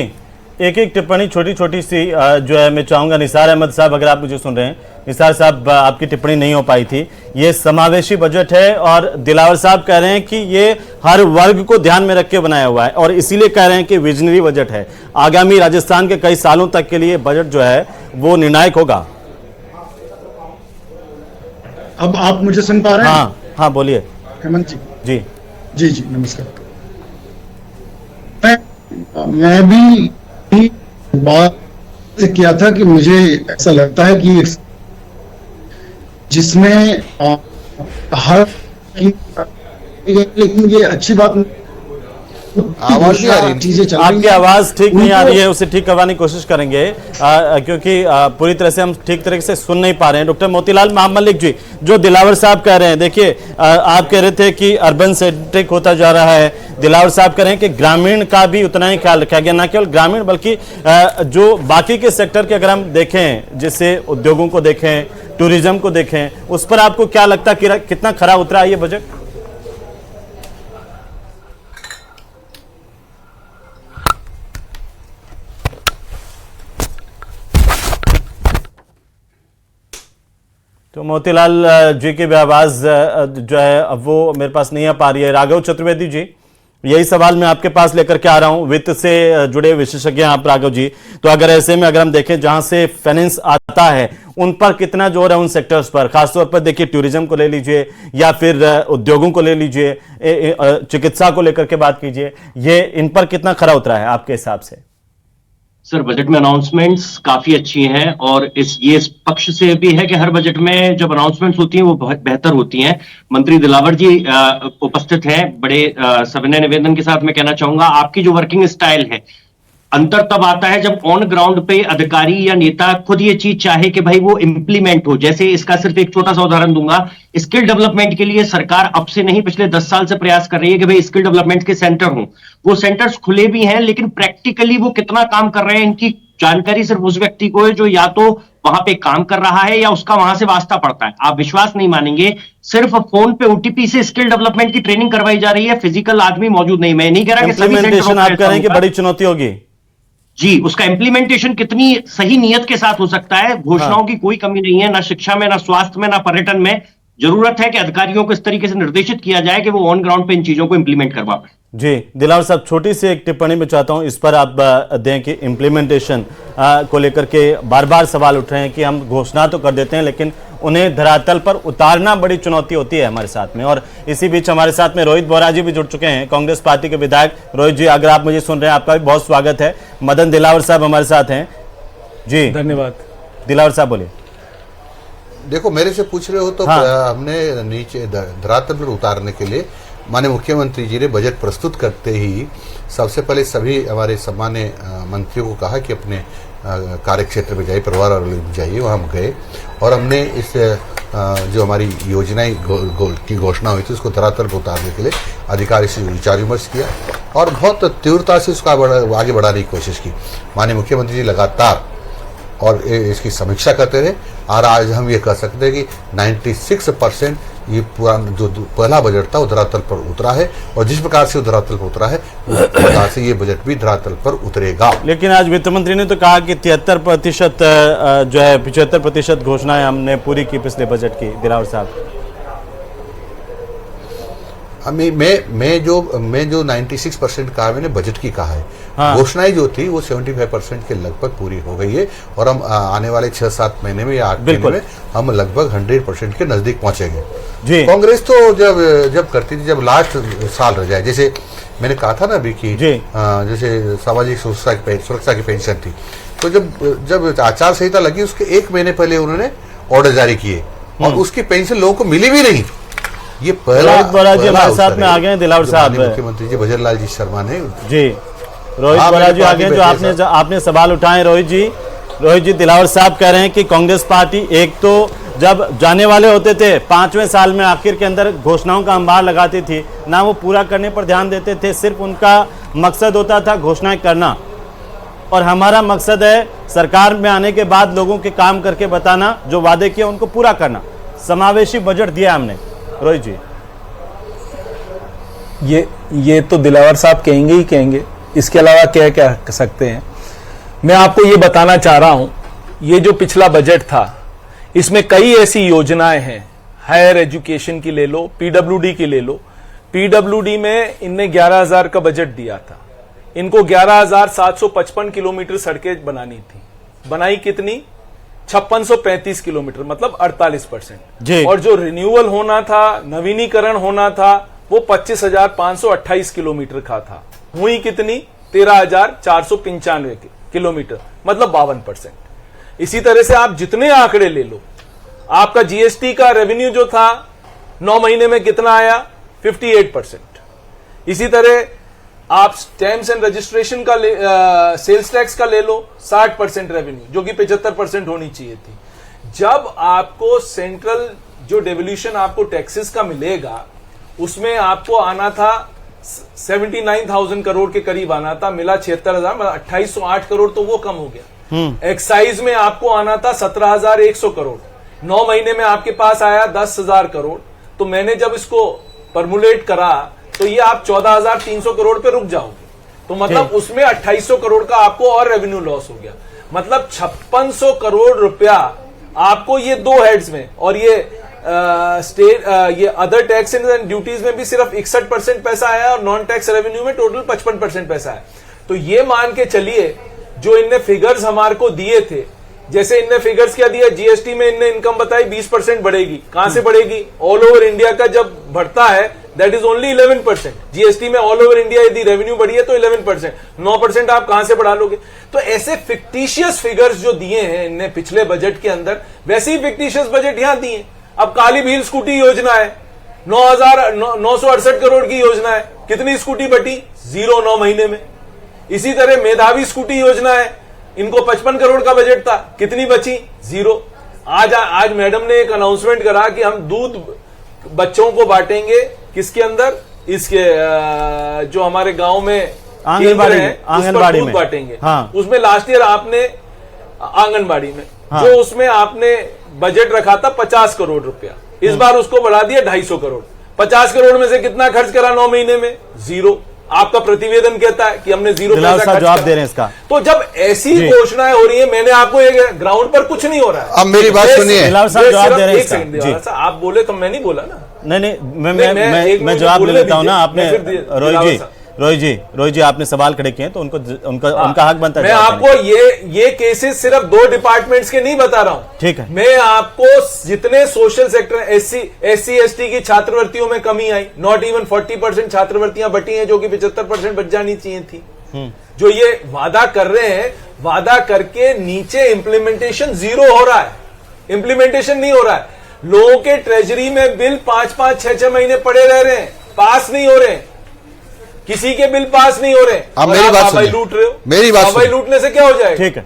एक एक टिप्पणी छोटी छोटी सी जो है मैं चाहूंगा। निसार अहमद साहब, अगर आप मुझे सुन रहे हैं, निसार साहब आपकी टिप्पणी नहीं हो पाई थी। ये समावेशी बजट है और दिलावर साहब कह रहे हैं कि ये हर वर्ग को ध्यान में रख के बनाया हुआ है और इसीलिए कह रहे हैं कि विजनरी बजट है। आगामी राजस्थान के कई सालों तक के लिए बजट जो है वो निर्णायक होगा। अब आप मुझे सुन पा रहे हैं? हाँ हाँ, बोलिए हेमंत जी। जी जी जी, नमस्कार। मैं भी बात से किया था कि मुझे ऐसा लगता है कि जिसमें हर लेकिन ये अच्छी बात आवाज नहीं आ रही, चीजें चल आपकी आवाज ठीक नहीं आ रही है, उसे ठीक करवाने की कोशिश करेंगे क्योंकि पूरी तरह से हम ठीक तरीके से सुन नहीं पा रहे हैं। डॉक्टर मोतीलाल महामल्लिक जी, जो दिलावर साहब कह रहे हैं, देखिए आप कह रहे थे कि अर्बन सेंट्रिक होता जा रहा है, दिलावर साहब कह रहे हैं कि ग्रामीण का भी उतना ही ख्याल रखा गया, न केवल ग्रामीण बल्कि जो बाकी के सेक्टर के अगर हम देखें, जैसे उद्योगों को देखें, टूरिज्म को देखें, उस पर आपको क्या लगता है कि कितना खरा उतरा है ये बजट? तो मोतीलाल जी की भी आवाज जो है अब वो मेरे पास नहीं आ पा रही है। राघव चतुर्वेदी जी, यही सवाल मैं आपके पास लेकर के आ रहा हूं, वित्त से जुड़े विशेषज्ञ हैं आप राघव जी। तो अगर ऐसे में अगर हम देखें जहां से फाइनेंस आता है उन पर कितना जोर है, उन सेक्टर्स पर खासतौर पर देखिए, टूरिज्म को ले लीजिए या फिर उद्योगों को ले लीजिए, चिकित्सा को लेकर के बात कीजिए, ये इन पर कितना खरा उतरा है आपके हिसाब से? सर, बजट में अनाउंसमेंट्स काफी अच्छी हैं और इस पक्ष से भी है कि हर बजट में जब अनाउंसमेंट्स होती हैं वो बहुत बेहतर होती हैं। मंत्री दिलावर जी उपस्थित हैं, बड़े सविनय निवेदन के साथ मैं कहना चाहूंगा, आपकी जो वर्किंग स्टाइल है, अंतर तब आता है जब ऑन ग्राउंड पे अधिकारी या नेता खुद ये चीज चाहे कि भाई वो इंप्लीमेंट हो। जैसे इसका सिर्फ एक छोटा सा उदाहरण दूंगा, स्किल डेवलपमेंट के लिए सरकार अब से नहीं पिछले 10 साल से प्रयास कर रही है कि भाई स्किल डेवलपमेंट के सेंटर हों। वो सेंटर्स खुले भी हैं, लेकिन प्रैक्टिकली वो कितना काम कर रहे हैं इनकी जानकारी सिर्फ उस व्यक्ति को है जो या तो वहां पे काम कर रहा है या उसका वहां से वास्ता पड़ता है। आप विश्वास नहीं मानेंगे, सिर्फ फोन पे ओटीपी से स्किल डेवलपमेंट की ट्रेनिंग करवाई जा रही है, फिजिकल आदमी मौजूद नहीं। मैं नहीं कह रहा कि सभी सेंटर आप कह रहे हैं कि बड़ी चुनौती होगी। जी, उसका इम्प्लीमेंटेशन कितनी सही नियत के साथ हो सकता है। घोषणाओं की कोई कमी नहीं है, ना शिक्षा में, ना स्वास्थ्य में, ना पर्यटन में। जरूरत है कि अधिकारियों को इस तरीके से निर्देशित किया जाए कि वो ऑन ग्राउंड पे इन चीजों को इंप्लीमेंट करवा पाए। जी दिलावर साहब, छोटी सी एक टिप्पणी में चाहता हूं, इस पर आप दें कि इम्प्लीमेंटेशन को लेकर के बार बार सवाल उठ रहे हैं कि हम घोषणा तो कर देते हैं लेकिन उन्हें धरातल पर उतारना बड़ी चुनौती होती है हमारे साथ में। और इसी बीच हमारे साथ में रोहित बोरा जी भी जुड़ चुके हैं, कांग्रेस पार्टी के विधायक। रोहित जी, अगर आप मुझे सुन रहे हैं, आपका भी बहुत स्वागत है। मदन दिलावर साहब हमारे साथ हैं। जी धन्यवाद। दिलावर साहब बोलिए। देखो, मेरे से पूछ रहे हो तो हमने नीचे धरातल पर उतारने के लिए माननीय मुख्यमंत्री जी ने बजट प्रस्तुत करते ही सबसे पहले सभी हमारे सम्मान्य मंत्रियों को कहा कि अपने कार्य क्षेत्र में जाइए, परिवार और जाइए। वहाँ हम गए और हमने इस जो हमारी योजनाएं की घोषणा हुई थी उसको धरातल पर उतारने के लिए अधिकारी से विचार विमर्श किया और बहुत तीव्रता से उसका आगे बढ़ाने की कोशिश की। माननीय मुख्यमंत्री जी लगातार और इसकी समीक्षा करते रहे और आज हम ये कह सकते हैं कि 96% ये पुराना जो पहला बजट था वो धरातल पर उतरा है और जिस प्रकार से वो धरातल पर उतरा है उस प्रकार से ये बजट भी धरातल पर उतरेगा। लेकिन आज वित्त मंत्री ने तो कहा कि 73% जो है 75% घोषणाएं हमने पूरी की पिछले बजट की। दिलावर साहब, मैं जो 96% कहा, मैंने बजट की कहा है। हाँ। घोषणाएं जो थी वो 75% के लगभग पूरी हो गई है और हम आने वाले 6-7 महीने में या 8 महीने में हम लगभग 100% के नजदीक पहुंचेंगे। कांग्रेस तो जब करती थी, जब लास्ट साल रह जाए, जैसे मैंने कहा था ना अभी की जैसे सामाजिक सुरक्षा की पेंशन थी, तो जब आचार संहिता लगी उसके 1 महीने पहले उन्होंने ऑर्डर जारी किए और उसकी पेंशन लोगों को मिली भी नहीं। ये रोहित बोरा जी हमारे साथ में आ गए हैं। दिलावर साहब, मुख्यमंत्री जी भजन लाल जी शर्मा ने जी रोहित बोरा जी आ गए, जो आपने सवाल उठाए। रोहित जी, दिलावर साहब कह रहे हैं कि कांग्रेस पार्टी एक तो जब जाने वाले होते थे 5वें साल में आखिर के अंदर घोषणाओं का अंबार लगाती थी, ना वो पूरा करने पर ध्यान देते थे, सिर्फ उनका मकसद होता था घोषणाएं करना। और हमारा मकसद है सरकार में आने के बाद लोगों के काम करके बताना, जो वादे किए उनको पूरा करना। समावेशी बजट दिया हमने। रोहित जी, ये तो दिलावर साहब कहेंगे ही कहेंगे, इसके अलावा क्या कह सकते हैं। मैं आपको ये बताना चाह रहा हूं, ये जो पिछला बजट था इसमें कई ऐसी योजनाएं हैं। हायर एजुकेशन की ले लो, पीडब्ल्यूडी की ले लो। पीडब्ल्यूडी में इनने 11,000 का बजट दिया था, इनको 11,755 किलोमीटर सड़कें बनानी थी। बनाई कितनी? 5635 किलोमीटर, मतलब 48%। और जो रिन्यूअल होना था, नवीनीकरण होना था, वो 25,528 किलोमीटर का था। हुई कितनी? 13,495 किलोमीटर, मतलब 52%। इसी तरह से आप जितने आंकड़े ले लो, आपका जीएसटी का रेवेन्यू जो था 9 महीने में कितना आया? 58%। इसी तरह आप स्टैम्प्स एंड रजिस्ट्रेशन का सेल्स टैक्स का ले लो, 60% रेवेन्यू, जो कि 75% होनी चाहिए थी। जब आपको सेंट्रल जो डेवल्यूशन आपको टैक्सेस का मिलेगा, उसमें आपको आना था 79,000 करोड़ के करीब आना था, मिला 76,000, 2808 करोड़, तो वो कम हो गया। एक्साइज में आपको आना था 17,100 करोड़, 9 महीने में आपके पास आया 10,000 करोड़। तो मैंने जब इसको परमुलेट करा तो ये आप 14,300 करोड़ पे रुक जाओगे, तो मतलब उसमें 2,800 करोड़ का आपको और रेवेन्यू लॉस हो गया। मतलब 5600 करोड़ रुपया आपको ये 2 हेड्स में, और ये स्टेट ये अदर टैक्स एंड ड्यूटीज में भी सिर्फ 61% पैसा आया और नॉन टैक्स रेवेन्यू में टोटल 55% पैसा है। तो ये मान के चलिए जो इनने फिगर्स हमारे को दिए थे, जैसे इनने फिगर्स क्या दिया, जीएसटी में इनने इनकम बताई 20% बढ़ेगी। कहां से बढ़ेगी? ऑल ओवर इंडिया का जब बढ़ता है दैट इज ओनली 11%। जीएसटी में ऑल ओवर इंडिया यदि रेवेन्यू बढ़ी है तो 11%, 9% आप कहां से बढ़ा लोगे? तो ऐसे फिक्टिशियस फिगर्स जो दिए हैं इनने पिछले बजट के अंदर, वैसे ही फिक्टिशियस बजट यहां दिए। अब काली भील स्कूटी योजना है, 9,968 करोड़ की योजना है, कितनी स्कूटी बटी? 0 9 महीने में। इसी तरह मेधावी स्कूटी योजना है, इनको 55 करोड़ का बजट था, कितनी बची? 0। आज मैडम ने एक अनाउंसमेंट करा कि हम दूध बच्चों को बांटेंगे, किसके अंदर? इसके जो हमारे गांव में आंगनबाड़ी में बांटेंगे। हाँ। उसमें लास्ट ईयर आपने आंगनबाड़ी में जो उसमें आपने बजट रखा था 50 करोड़ रुपया, इस बार उसको बढ़ा दिया 250 करोड़। 50 करोड़ में से कितना खर्च करा 9 महीने में? 0। आपका प्रतिवेदन कहता है कि हमने 0 दिलावर पैसा साहब खर्च जवाब करा। दे रहे हैं इसका। तो जब ऐसी जी। घोषणाएं हो रही है, मैंने आपको एक ग्राउंड पर कुछ नहीं हो रहा है। अब मेरी बात सुनिए। दिलावर साहब जवाब दे रहे हैं एक इसका। सेकंड जी। दिलावर साहब, आप बोले तो मैं नहीं बोला ना। नहीं, एक मैं मिनट जवाब दे बोलने देता हूं ना। दीजिए, आपने मैं फिर रोहित जी आपने सवाल खड़े किए हैं तो उनका हक बनता है। मैं आपको ये केसेस सिर्फ 2 डिपार्टमेंट्स के नहीं बता रहा हूं। ठीक है। मैं आपको जितने सोशल सेक्टर एससी एसटी की छात्रवृत्तियों में कमी आई, नॉट इवन 40% छात्रवृत्तियां बटी हैं, जो कि 75% बच जानी चाहिए थी। जो ये वादा कर रहे हैं, वादा करके नीचे इंप्लीमेंटेशन 0 हो रहा है, इंप्लीमेंटेशन नहीं हो रहा है। लोगों के ट्रेजरी में बिल 5-5, 6-6 महीने पड़े रह रहे हैं, पास नहीं हो रहे हैं। किसी के बिल पास नहीं हो रहे। अब मेरी बात सुनिए। लूट रहे हो, मेरी बात हवाई सुनिए। लूटने से क्या हो जाएगा? ठीक है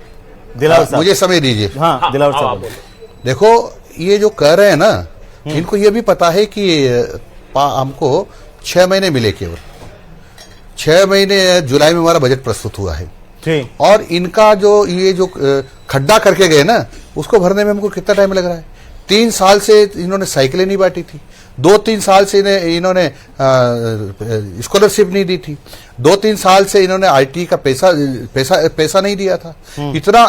दिलावर साहब, मुझे समय दीजिए। हाँ दिलावर साहब देखो, ये जो कह रहे हैं ना, इनको ये भी पता है कि हमको 6 महीने मिले केवल। 6 महीने जुलाई में हमारा बजट प्रस्तुत हुआ है। ठीक। और इनका ये जो खड्डा करके गए ना, उसको भरने में हमको कितना टाइम लग रहा है। 3 साल से इन्होंने साइकिलें नहीं बांटी थी। 2-3 साल से इन्होंने स्कॉलरशिप नहीं दी थी। 2-3 साल से इन्होंने आईटी का पैसा नहीं दिया था।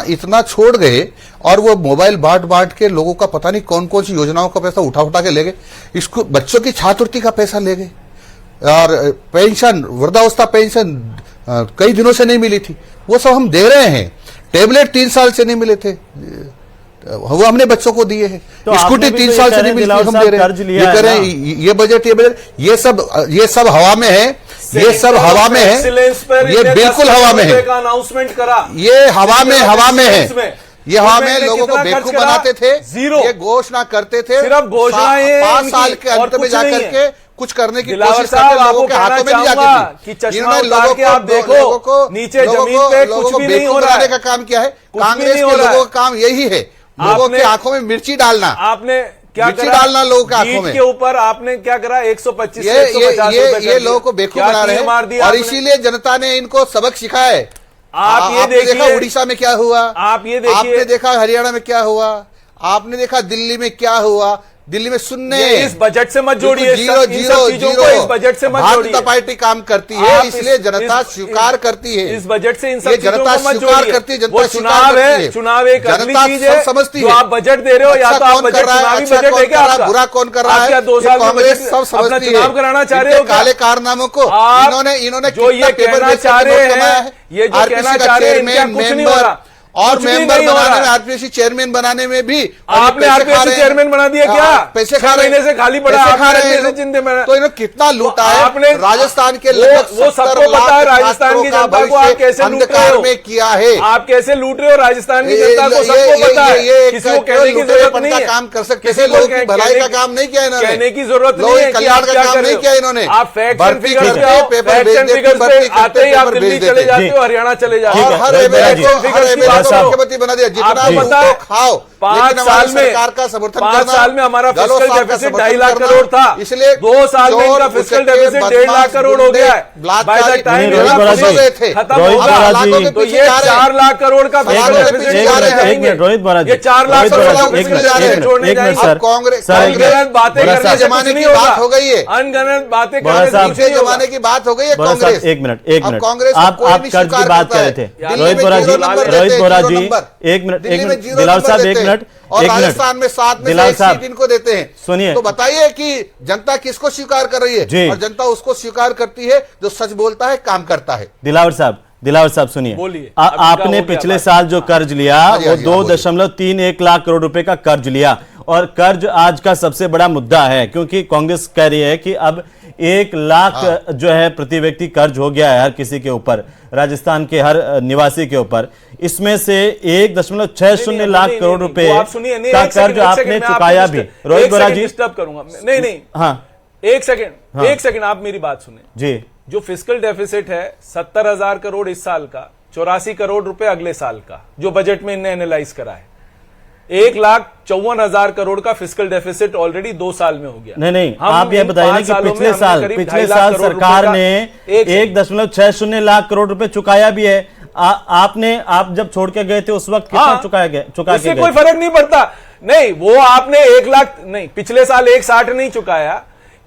इतना छोड़ गए, और वो मोबाइल बांट के लोगों का पता नहीं कौन कौन सी योजनाओं का पैसा उठा के ले गए। इसको बच्चों की छात्रवृत्ति का पैसा ले गए, और पेंशन, वृद्धावस्था पेंशन कई दिनों से नहीं मिली थी, वो सब हम दे रहे हैं। टेबलेट 3 साल से नहीं मिले थे, वो हमने बच्चों को दिए हैं। तो स्कूटी 3 साल से नहीं मिली, हम दे रहे हैं। ये कह रहे हैं ये बजट, ये सब हवा में है। ये सब हवा में है, ये बिल्कुल हवा में है। अनाउंसमेंट करा, ये हवा में है। ये हवा में लोगों को बेवकूफ बनाते थे, 0। ये घोषणा करते थे, सिर्फ घोषणाएं 5 साल के अंत में जाकर के कुछ करने की कोशिश करते, लोगों के हाथों में नहीं जाती थी। इन्होंने लोगों को, आप देखो नीचे जमीन पे कुछ भी नहीं हो रहा है। का काम क्या है? कांग्रेस के लोगों का काम यही है, लोगों की आंखों में मिर्ची डालना। आपने क्या मिर्ची करा? डालना लोगों के आंखों में। के ऊपर आपने क्या करा? 125 ये लोगों को बेवकूफ बना रहे हैं, और इसीलिए जनता ने इनको सबक सिखाया है। आप ये देखिए उड़ीसा में क्या हुआ, आप ये देखिए, आपने देखा हरियाणा में क्या हुआ, आपने देखा दिल्ली में क्या हुआ। दिल्ली में सुनने, इस बजट से मत जोड़िए, जीरो इस बजट से मत जोड़िए। जनता पार्टी काम करती है, इसलिए जनता स्वीकार करती है। इस बजट से इन सब जनता चीजों को मत स्वीकार जोड़िए। करती है, जनता वो स्वीकार चुनाव करती है, है। चुनाव एक अगली जनता चीज है, समझती जो है। आप बजट दे रहे हो, या तो आप बजट चुनावी बजट है क्या आपका? बुरा कौन कर रहा है? क्या 2 साल में कांग्रेस बजट सब अपना समझती है। चुनाव कराना चाह रहे हो? काले कारनामों को इन्होंने जो ये कहना चाह रहे हैं, ये जो कहना चाह रहे हैं, इनका कुछ नहीं हो रहा। और मेंबर बनाने में, आरपीएससी चेयरमैन बनाने में भी आपने आरपीएससी चेयरमैन बना दिया क्या? पैसे खा रहे हैं, से खाली पड़ा, खा रहे हैं। तो इन्होंने कितना लूटा है आपने? राजस्थान के वो सबको पता है, राजस्थान की जनता को आप कैसे लूट रहे हो, में किया है। आप कैसे लूट रहे हो राजस्थान की जनता को, सबको पता है। किसी को कहने की जरूरत नहीं है, काम कर सकते थे। लोगों की भलाई का काम नहीं किया इन्होंने, कहने की जरूरत लोगों नहीं के है। कल्याण का काम नहीं किया इन्होंने। आप फैक्ट एंड भर्ती फिगर्स करते, पेपर भेज देते, आते ही आप दिल्ली चले जाते हो, हरियाणा चले जाते हो, और हर एमएलए को मुख्यमंत्री बना दिया। जितना पता है, खाओ, 5 साल में सरकार का समर्थन 5 साल में हमारा फिस्कल डेफिसिट 2.5 लाख करोड़ था, इसलिए 2 साल में इनका फिस्कल डेफिसिट 1.5 लाख करोड़ हो गया है। बाय द टाइम खत्म होगा तो ये 4 लाख करोड़ का फिस्कल डेफिसिट रोहित बोराजी, ये 4 लाख करोड़ का फिस्कल डेफिसिट छोड़ने जाएंगे। कांग्रेस अनगनत बातें करने से जमाने कुछ की नहीं बात होगा, हो गई है। अनगनत बातें करने से कुछ नहीं होगा। जमाने की बात हो गई है। कांग्रेस, एक मिनट कांग्रेस आप कर्ज की बात कर रहे थे। रोहित बोराजी एक मिनट, दिलावर साहब एक मिनट, और राजस्थान में 7 में से 1 सीट इनको देते हैं। सुनिए, तो बताइए कि जनता किसको स्वीकार कर रही है? और जनता उसको स्वीकार करती है जो सच बोलता है, काम करता है। दिलावर साहब सुनिए, बोलिए। आपने पिछले साल जो कर्ज लिया वो 2.31 लाख करोड़ रुपए का कर्ज लिया, और कर्ज आज का सबसे बड़ा मुद्दा है, क्योंकि कांग्रेस कह रही है कि अब 1 लाख जो है प्रति व्यक्ति कर्ज हो गया है हर किसी के ऊपर, राजस्थान के हर निवासी के ऊपर। इसमें से 1.60 लाख करोड़ रुपए का कर्ज आपने चुकाया भी। रोहित बोराजी, डिस्टर्ब करूंगा नहीं, हाँ एक सेकंड आप मेरी बात सुने जी। जो फिस्कल डेफिसिट है 70,000 करोड़ इस साल का, 84 करोड़ रुपए अगले साल का, जो बजट में इन्हें एनालाइज करा है। 1,54,000 करोड़ का फिस्कल डेफिसिट ऑलरेडी 2 साल में हो गया। नहीं आप ये बताइए ना कि पिछले साल सरकार ने 1.60 लाख करोड़ रुपए चुकाया भी है। आप जब छोड़ के गए थे उस वक्त कितना चुका के गए? कोई फर्क नहीं पड़ता। नहीं, वो आपने 1 लाख नहीं, पिछले साल 1.60 नहीं चुकाया,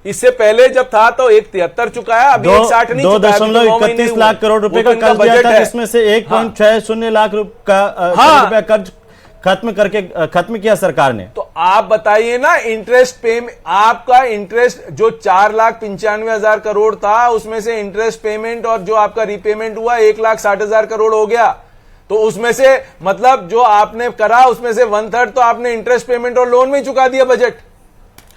इससे पहले जब था तो 1.73 चुकाया, अभी 1.60 नहीं चुकाया, 2.31 लाख करोड़ रुपए का कर्ज दिया था, जिसमें से 1.60 लाख रुपया कर्ज खत्म किया सरकार ने। तो आप बताइए ना, इंटरेस्ट पेमेंट, आपका इंटरेस्ट जो 4,95,000 करोड़ था, उसमें से इंटरेस्ट पेमेंट और जो आपका रीपेमेंट हुआ 1,60,000 करोड़ हो गया। तो उसमें से मतलब जो आपने करा उसमें से 1/3 तो आपने इंटरेस्ट पेमेंट और लोन में चुका दिया बजट।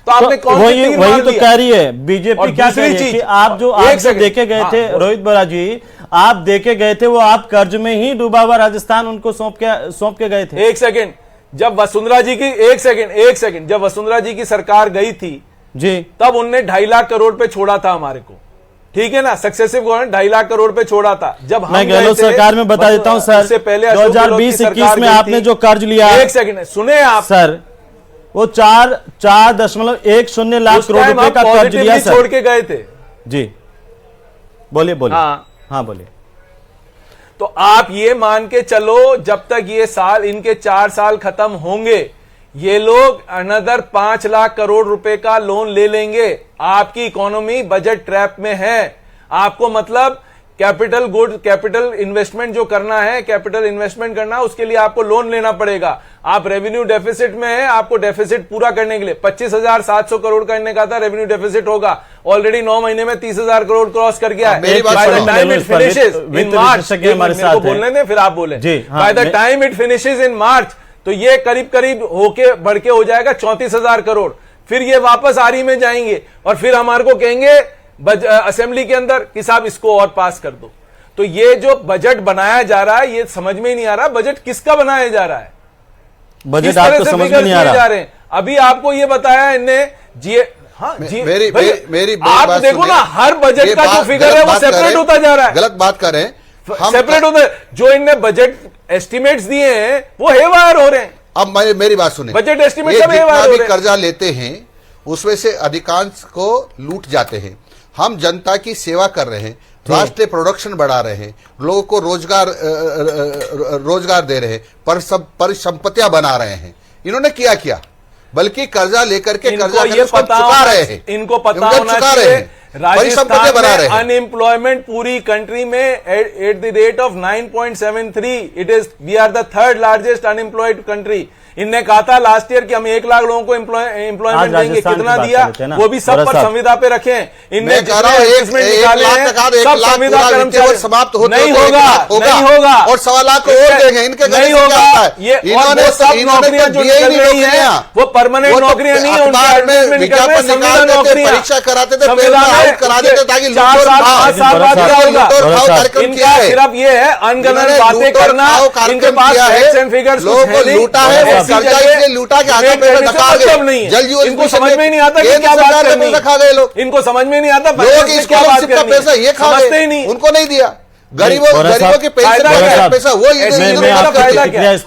तो आपने कौन सी तीर मार वही तो दिया? कह रही है बीजेपी, क्या कह रही है कि आप जो देके गए थे रोहित बोरा जी, आप देके गए थे वो आप कर्ज में ही डूबा हुआ राजस्थान उनको सौंप के गए थे। एक सेकंड, जब वसुंधरा जी की जब वसुंधरा जी की सरकार गई थी जी, तब उनने 2.5 लाख करोड़ पे छोड़ा था हमारे को, ठीक है ना, सक्सेसिव गवर्नमेंट 2.5 लाख करोड़ पे छोड़ा था। जब मैं गहलोत सरकार में बता देता हूं सर, इससे पहले 2020-21 में आपने जो कर्ज लिया, एक सेकंड सुने आप सर, वो 4.10 लाख करोड़ रुपए का कर्ज लिया सर, छोड़ के गए थे जी। बोलिए हाँ बोलिए। तो आप ये मान के चलो जब तक ये साल, इनके 4 साल खत्म होंगे, ये लोग अनदर 5 लाख करोड़ रुपए का लोन ले लेंगे। आपकी इकोनॉमी बजट ट्रैप में है। आपको मतलब कैपिटल इन्वेस्टमेंट जो करना है, कैपिटल इन्वेस्टमेंट करना, उसके लिए आपको लोन लेना पड़ेगा। आप रेवेन्यू डेफिसिट में है, आपको डेफिसिट पूरा करने के लिए 25,700 करोड़ का इन्हें कहा था रेवेन्यू डेफिसिट होगा। ऑलरेडी 9 महीने में 30,000 करोड़ क्रॉस कर गया है। By the time it finishes in March, बोलने दें फिर आप बोले, by the time it finishes in March, तो ये करीब होके बढ़ के हो जाएगा 34,000 करोड़। फिर ये वापस आरई में जाएंगे और फिर हमारे को कहेंगे असेंबली के अंदर कि साहब इसको और पास कर दो। तो ये जो बजट बनाया जा रहा है, ये समझ में ही नहीं आ रहा बजट किसका बनाया जा रहा है, बजट आपको समझ में नहीं आ रहा। अभी आपको ये बताया इनने मेरी आप देखो ना, हर बजट का जो फिगर है वो सेपरेट होता जा रहा है। गलत बात कर रहे हैं, सेपरेट होता है। जो इनने बजट एस्टिमेट्स दिए हैं वो हेवायर हो रहे हैं। अब मेरी बात सुनिए, बजट एस्टिमेट सब हेवायर हो रहे हैं। कर्जा लेते हैं उसमें से अधिकांश को लूट जाते हैं। हम जनता की सेवा कर रहे हैं, राष्ट्रीय प्रोडक्शन बढ़ा रहे हैं, लोगों को रोजगार दे रहे हैं, परिसंपत्तियां बना रहे हैं। इन्होंने क्या बल्कि कर्जा लेकर के कर्जा चुका रहे हैं। इनको पता होना चाहिए राजस्थान में अनएम्प्लॉयमेंट पूरी कंट्री में at the rate of 9.73, it is we are the 3rd largest unemployed country. इनने कहा था लास्ट ईयर कि हम 1 लाख लोगों को एम्प्लॉयमेंट देंगे, कितना दिया वो भी सब पर संविदा पे रखे हैं। इनने निकाले हैं सब संविदा कर्मचारी, समाप्त नहीं होगा और 1.25 लाख और देंगे, इनके नहीं होगा। ये इन्होंने सब नौकरियां जो निकल रही हैं वो परमानेंट नौकरियां नहीं है, परीक्षा कराते थे, करा देते ताकि 4 साल बाद क्या होगा। इनका सिर्फ ये है अनगनन बातें करना, इनके पास फैक्ट्स एंड फिगर्स लूटा है, लूटा के हाथों पे रखा गया। इनको समझ में नहीं आता कि क्या बात करनी है, इनको समझ में नहीं आता क्या बात करनी है, पैसा ये समझते ही नहीं, उनको नहीं दिया। गरीबों के पैसा वो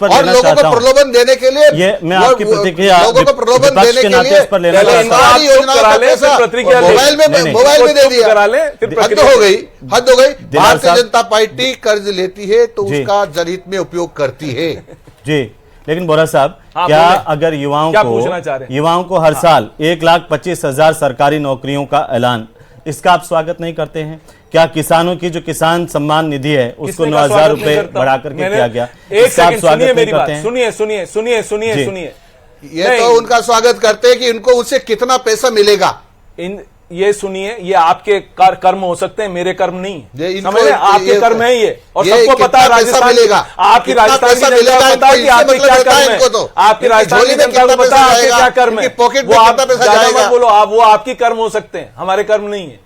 और लोगों को प्रलोभन देने के लिए, मैं आपकी प्रतिक्रिया लोगों को प्रलोभन देने के लिए मोबाइल में दे दिया। हद हो गई। भारतीय जनता पार्टी कर्ज लेती है तो उसका जनहित में उपयोग करती है जी। लेकिन बोरा साहब, क्या अगर युवाओं को हर साल 1,25,000 सरकारी नौकरियों का ऐलान, इसका आप स्वागत नहीं करते हैं? क्या किसानों की जो किसान सम्मान निधि है उसको 9,000 रुपए बढ़ा करके किया गया, इसका आप स्वागत नहीं करते हैं? सुनिए, ये तो उनका स्वागत करते हैं कि उनको उससे कितना पैसा मिलेगा। ये सुनिए, ये आपके कर्म हो सकते हैं, मेरे कर्म नहीं है, समझ रहे? आपके कर्म है ये, और सबको पता है राजस्थान मिलेगा, आपकी राजस्थान की जनता को पता है कि आपके क्या कर्म है, आपकी राजस्थान की जनता को पता है आपके क्या कर्म है। वो आप ज्यादा मत बोलो, आप वो आपकी कर्म हो सकते हैं, हमारे कर्म नहीं है।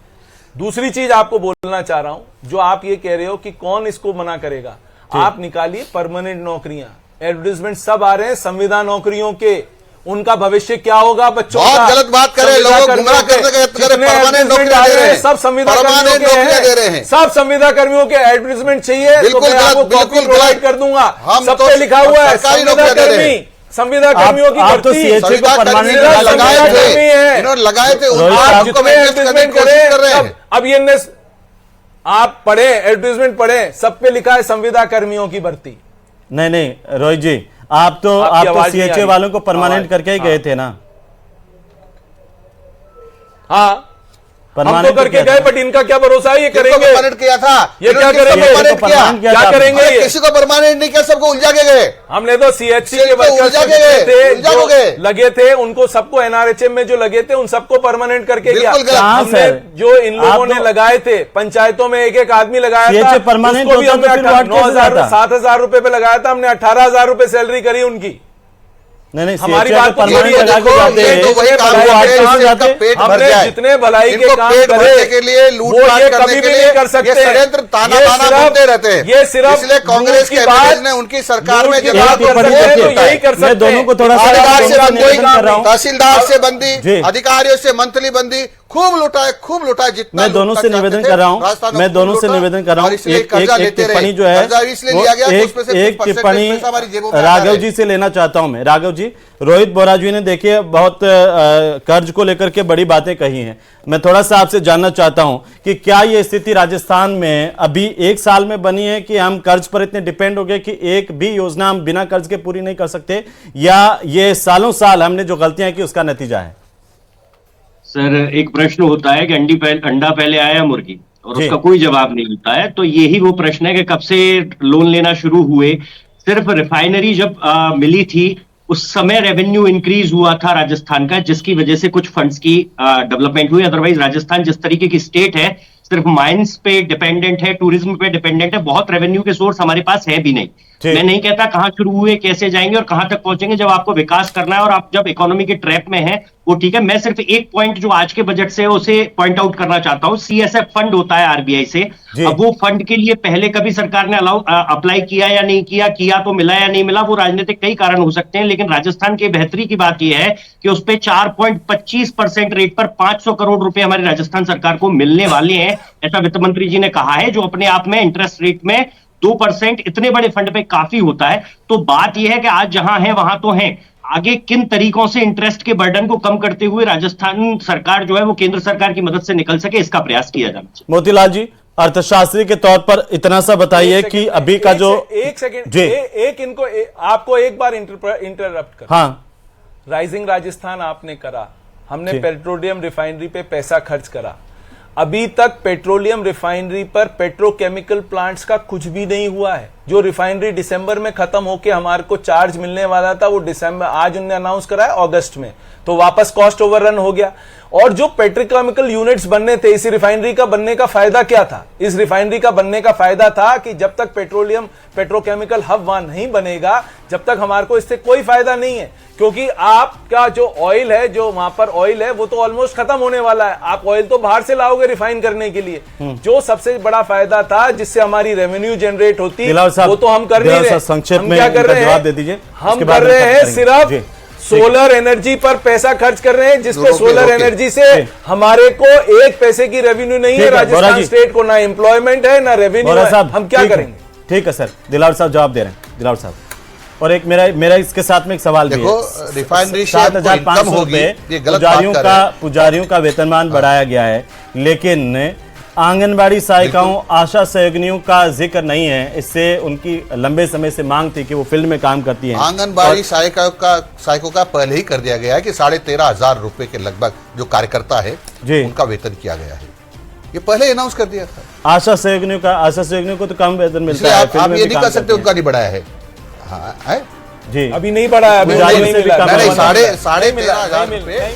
दूसरी चीज आपको बोलना चाह रहा हूं, जो आप ये कह रहे हो कि कौन इसको मना करेगा, आप निकालिए परमानेंट नौकरियां, एडवर्टाइजमेंट सब आ रहे हैं संविदा नौकरियों के, उनका भविष्य क्या होगा बच्चों का? गलत बात करें, लोगों को गुमराह परमानेंट नौकरियां दे रहे हैं, सब संविदा कर्मियों दे रहे हैं, सब संविदा कर्मियों के एडवर्टाइजमेंट चाहिए तो मैं आपको कॉपी प्रोवाइड कर दूंगा। सब पे लिखा हुआ है संविदा कर्मी, संविदा कर्मियों की भर्ती, इन्होंने लगाए थे, अब ये आप पढ़े एडवर्टाइजमेंट पढ़े, सब पे लिखा है संविदा कर्मियों की भर्ती। नहीं रोहित जी, आप तो सीएचए वालों को परमानेंट करके ही गए थे ना। हाँ, हम तो परमानेंट करके गए, बट इनका क्या भरोसा है ये करेंगे? परमानेंट किया था, ये क्या करेंगे? क्या करेंगे? अरे किसी को परमानेंट नहीं किया, सबको उलझा के गए। हमने तो सीएचसी के वर्कर्स उलझा के थे गए, उलझा जो के गए। लगे थे, उनको सबको एनआरएचएम में जो लगे थे उन सबको परमानेंट करके गया। बिल्कुल गलत। हमने सर, जो इन लोगों आप ने तो- लगाए थे, पंचायतों में एक एक आदमी लगाया था, CHA परमानेंट उसको भी होता तो हमने फिर वार्ड कैसे 9,000 जाता? 7,000 रुपए पे लगाया था, हमने 18,000 रुपए सैलरी करी उनकी। नहीं, हमारी CHA बात तो तो परमानेंट ये लगा के देखो, जाते ये हैं, तो वही वो काम वार्ड है, कैसे हम जाते? पेट भर हमने जाए। जितने भलाई के इनको काम पेट करे, भरने के लिए वो लूटपाट ये करने कभी के भी लिए नहीं कर सकते। ये षड्यंत्र ताना ये बाना सिर्फ- बोलते रहते हैं। ये सिर्फ इसलिए कांग्रेस लूट के की बात- एमएलएज ने उनकी सरकार में लूट की जब बात बात कर करते सकते हैं, हैं तो यही कर सकते मैं दोनों को थोड़ा सा थानेदार से निवेदन बंदी कर रहा हूं। तहसीलदार से जी। बंदी, अधिकारियों से मंथली बंदी, खूब लुटा है जितना मैं दोनों से निवेदन कर रहा हूं, मैं दोनों से निवेदन कर रहा हूं, एक टिप्पणी जो है एक टिप्पणी राघव जी से लेना चाहता हूं मैं। राघव जी, रोहित बोरा जी ने देखिए बहुत कर्ज को लेकर के बड़ी बातें कही हैं। मैं थोड़ा सा आपसे जानना चाहता हूं कि क्या ये स्थिति राजस्थान में अभी एक साल में बनी है कि हम कर्ज पर इतने डिपेंड हो गए कि एक भी योजना हम बिना कर्ज के पूरी नहीं कर सकते, या ये सालों साल हमने जो गलतियां की उसका नतीजा है? सर, एक प्रश्न होता है कि अंडा पहले आया मुर्गी, और जी। उसका कोई जवाब नहीं होता है। तो यही वो प्रश्न है कि कब से लोन लेना शुरू हुए। सिर्फ रिफाइनरी जब मिली थी उस समय रेवेन्यू इंक्रीज हुआ था राजस्थान का, जिसकी वजह से कुछ फंड्स की डेवलपमेंट हुई। अदरवाइज राजस्थान जिस तरीके की स्टेट है, सिर्फ माइंस पे डिपेंडेंट है, टूरिज्म पे डिपेंडेंट है, बहुत रेवेन्यू के सोर्स हमारे पास है भी नहीं। मैं नहीं कहता कहां शुरू हुए, कैसे जाएंगे और कहां तक पहुंचेंगे। जब आपको विकास करना है और आप जब इकोनॉमी के ट्रैक में हैं, वो ठीक है। मैं सिर्फ एक पॉइंट जो आज के बजट से है उसे पॉइंट आउट करना चाहता हूं। सीएसएफ फंड होता है आरबीआई से। अब वो फंड के लिए पहले कभी सरकार ने अप्लाई किया या नहीं किया तो मिला या नहीं मिला, वो राजनीतिक कई कारण हो सकते हैं। लेकिन राजस्थान की बेहतरी की बात यह है कि उस पर 4.25% रेट पर 500 करोड़ रुपए हमारी राजस्थान सरकार को मिलने वाले हैं, ऐसा वित्त मंत्री जी ने कहा है, जो अपने आप में इंटरेस्ट रेट में 2% इतने बड़े फंड पे काफी होता है। तो बात यह है कि आज जहां है वहां तो है, आगे किन तरीकों से इंटरेस्ट के बर्डन को कम करते हुए राजस्थान सरकार जो है वो केंद्र सरकार की मदद से निकल सके, इसका प्रयास किया जाना चाहिए। मोतीलाल जी, अर्थशास्त्री के तौर पर इतना सा बताइए कि अभी का जो एक सेकंड जी। आपको एक बार इंटरप्ट कर। हाँ, राइजिंग राजस्थान आपने करा, हमने पेट्रोलियम रिफाइनरी पे पैसा खर्च करा। अभी तक पेट्रोलियम रिफाइनरी पर पेट्रोकेमिकल प्लांट्स का कुछ भी नहीं हुआ है। जो रिफाइनरी दिसंबर में खत्म होके हमारे को चार्ज मिलने वाला था, वो दिसंबर, आज उन्होंने अनाउंस करा है अगस्त में, तो वापस कॉस्ट ओवररन हो गया। और जो पेट्रोकेमिकल यूनिट्स बनने थे, इस रिफाइनरी का बनने का फायदा क्या था? इस रिफाइनरी का बनने का फायदा था कि जब तक पेट्रोकेमिकल हब वहां नहीं बनेगा, जब तक हमारे को इससे कोई फायदा नहीं है। क्योंकि आपका जो ऑयल है, जो वहां पर ऑयल है, वो तो ऑलमोस्ट खत्म होने वाला है। आप ऑयल तो बाहर से लाओगे रिफाइन करने के लिए। जो सबसे बड़ा फायदा था, जिससे हमारी रेवेन्यू जनरेट होती, वो तो हम कर नहीं रहे। संक्षेप हम में क्या कर रहे जवाब हैं? दे दीजिए। हम कर रहे हैं सिर्फ सोलर एनर्जी पर पैसा खर्च कर रहे हैं, जिसपे सोलर एनर्जी से हमारे को एक पैसे की रेवेन्यू नहीं है। राजस्थान स्टेट को ना एम्प्लॉयमेंट है, ना रेवेन्यू है। हम क्या करेंगे? ठीक है सर, दिलावर साहब जवाब दे रहे हैं। दिलावर साहब, और एक मेरा इसके साथ में एक सवाल भी है। रिफाइनरी से 7,500 रुपए पुजारियों का वेतनमान बढ़ाया गया है, लेकिन आंगनबाड़ी सहायिकाओं, आशा सहयोगिनियों का जिक्र नहीं है। इससे उनकी लंबे समय से मांग थी कि वो फील्ड में काम करती हैं। आंगनबाड़ी सहायिकों का पहले ही कर दिया गया है कि 13,500 रुपए के लगभग जो कार्यकर्ता है उनका वेतन किया गया है। ये पहले अनाउंस कर दिया था। आशा सहयोगिनियों को तो कम वेतन मिलता है। आप ये नहीं कर सकते उनका नहीं बढ़ाया है। हाँ, जी, अभी नहीं बढ़ाया, अभी 13,500 रुपए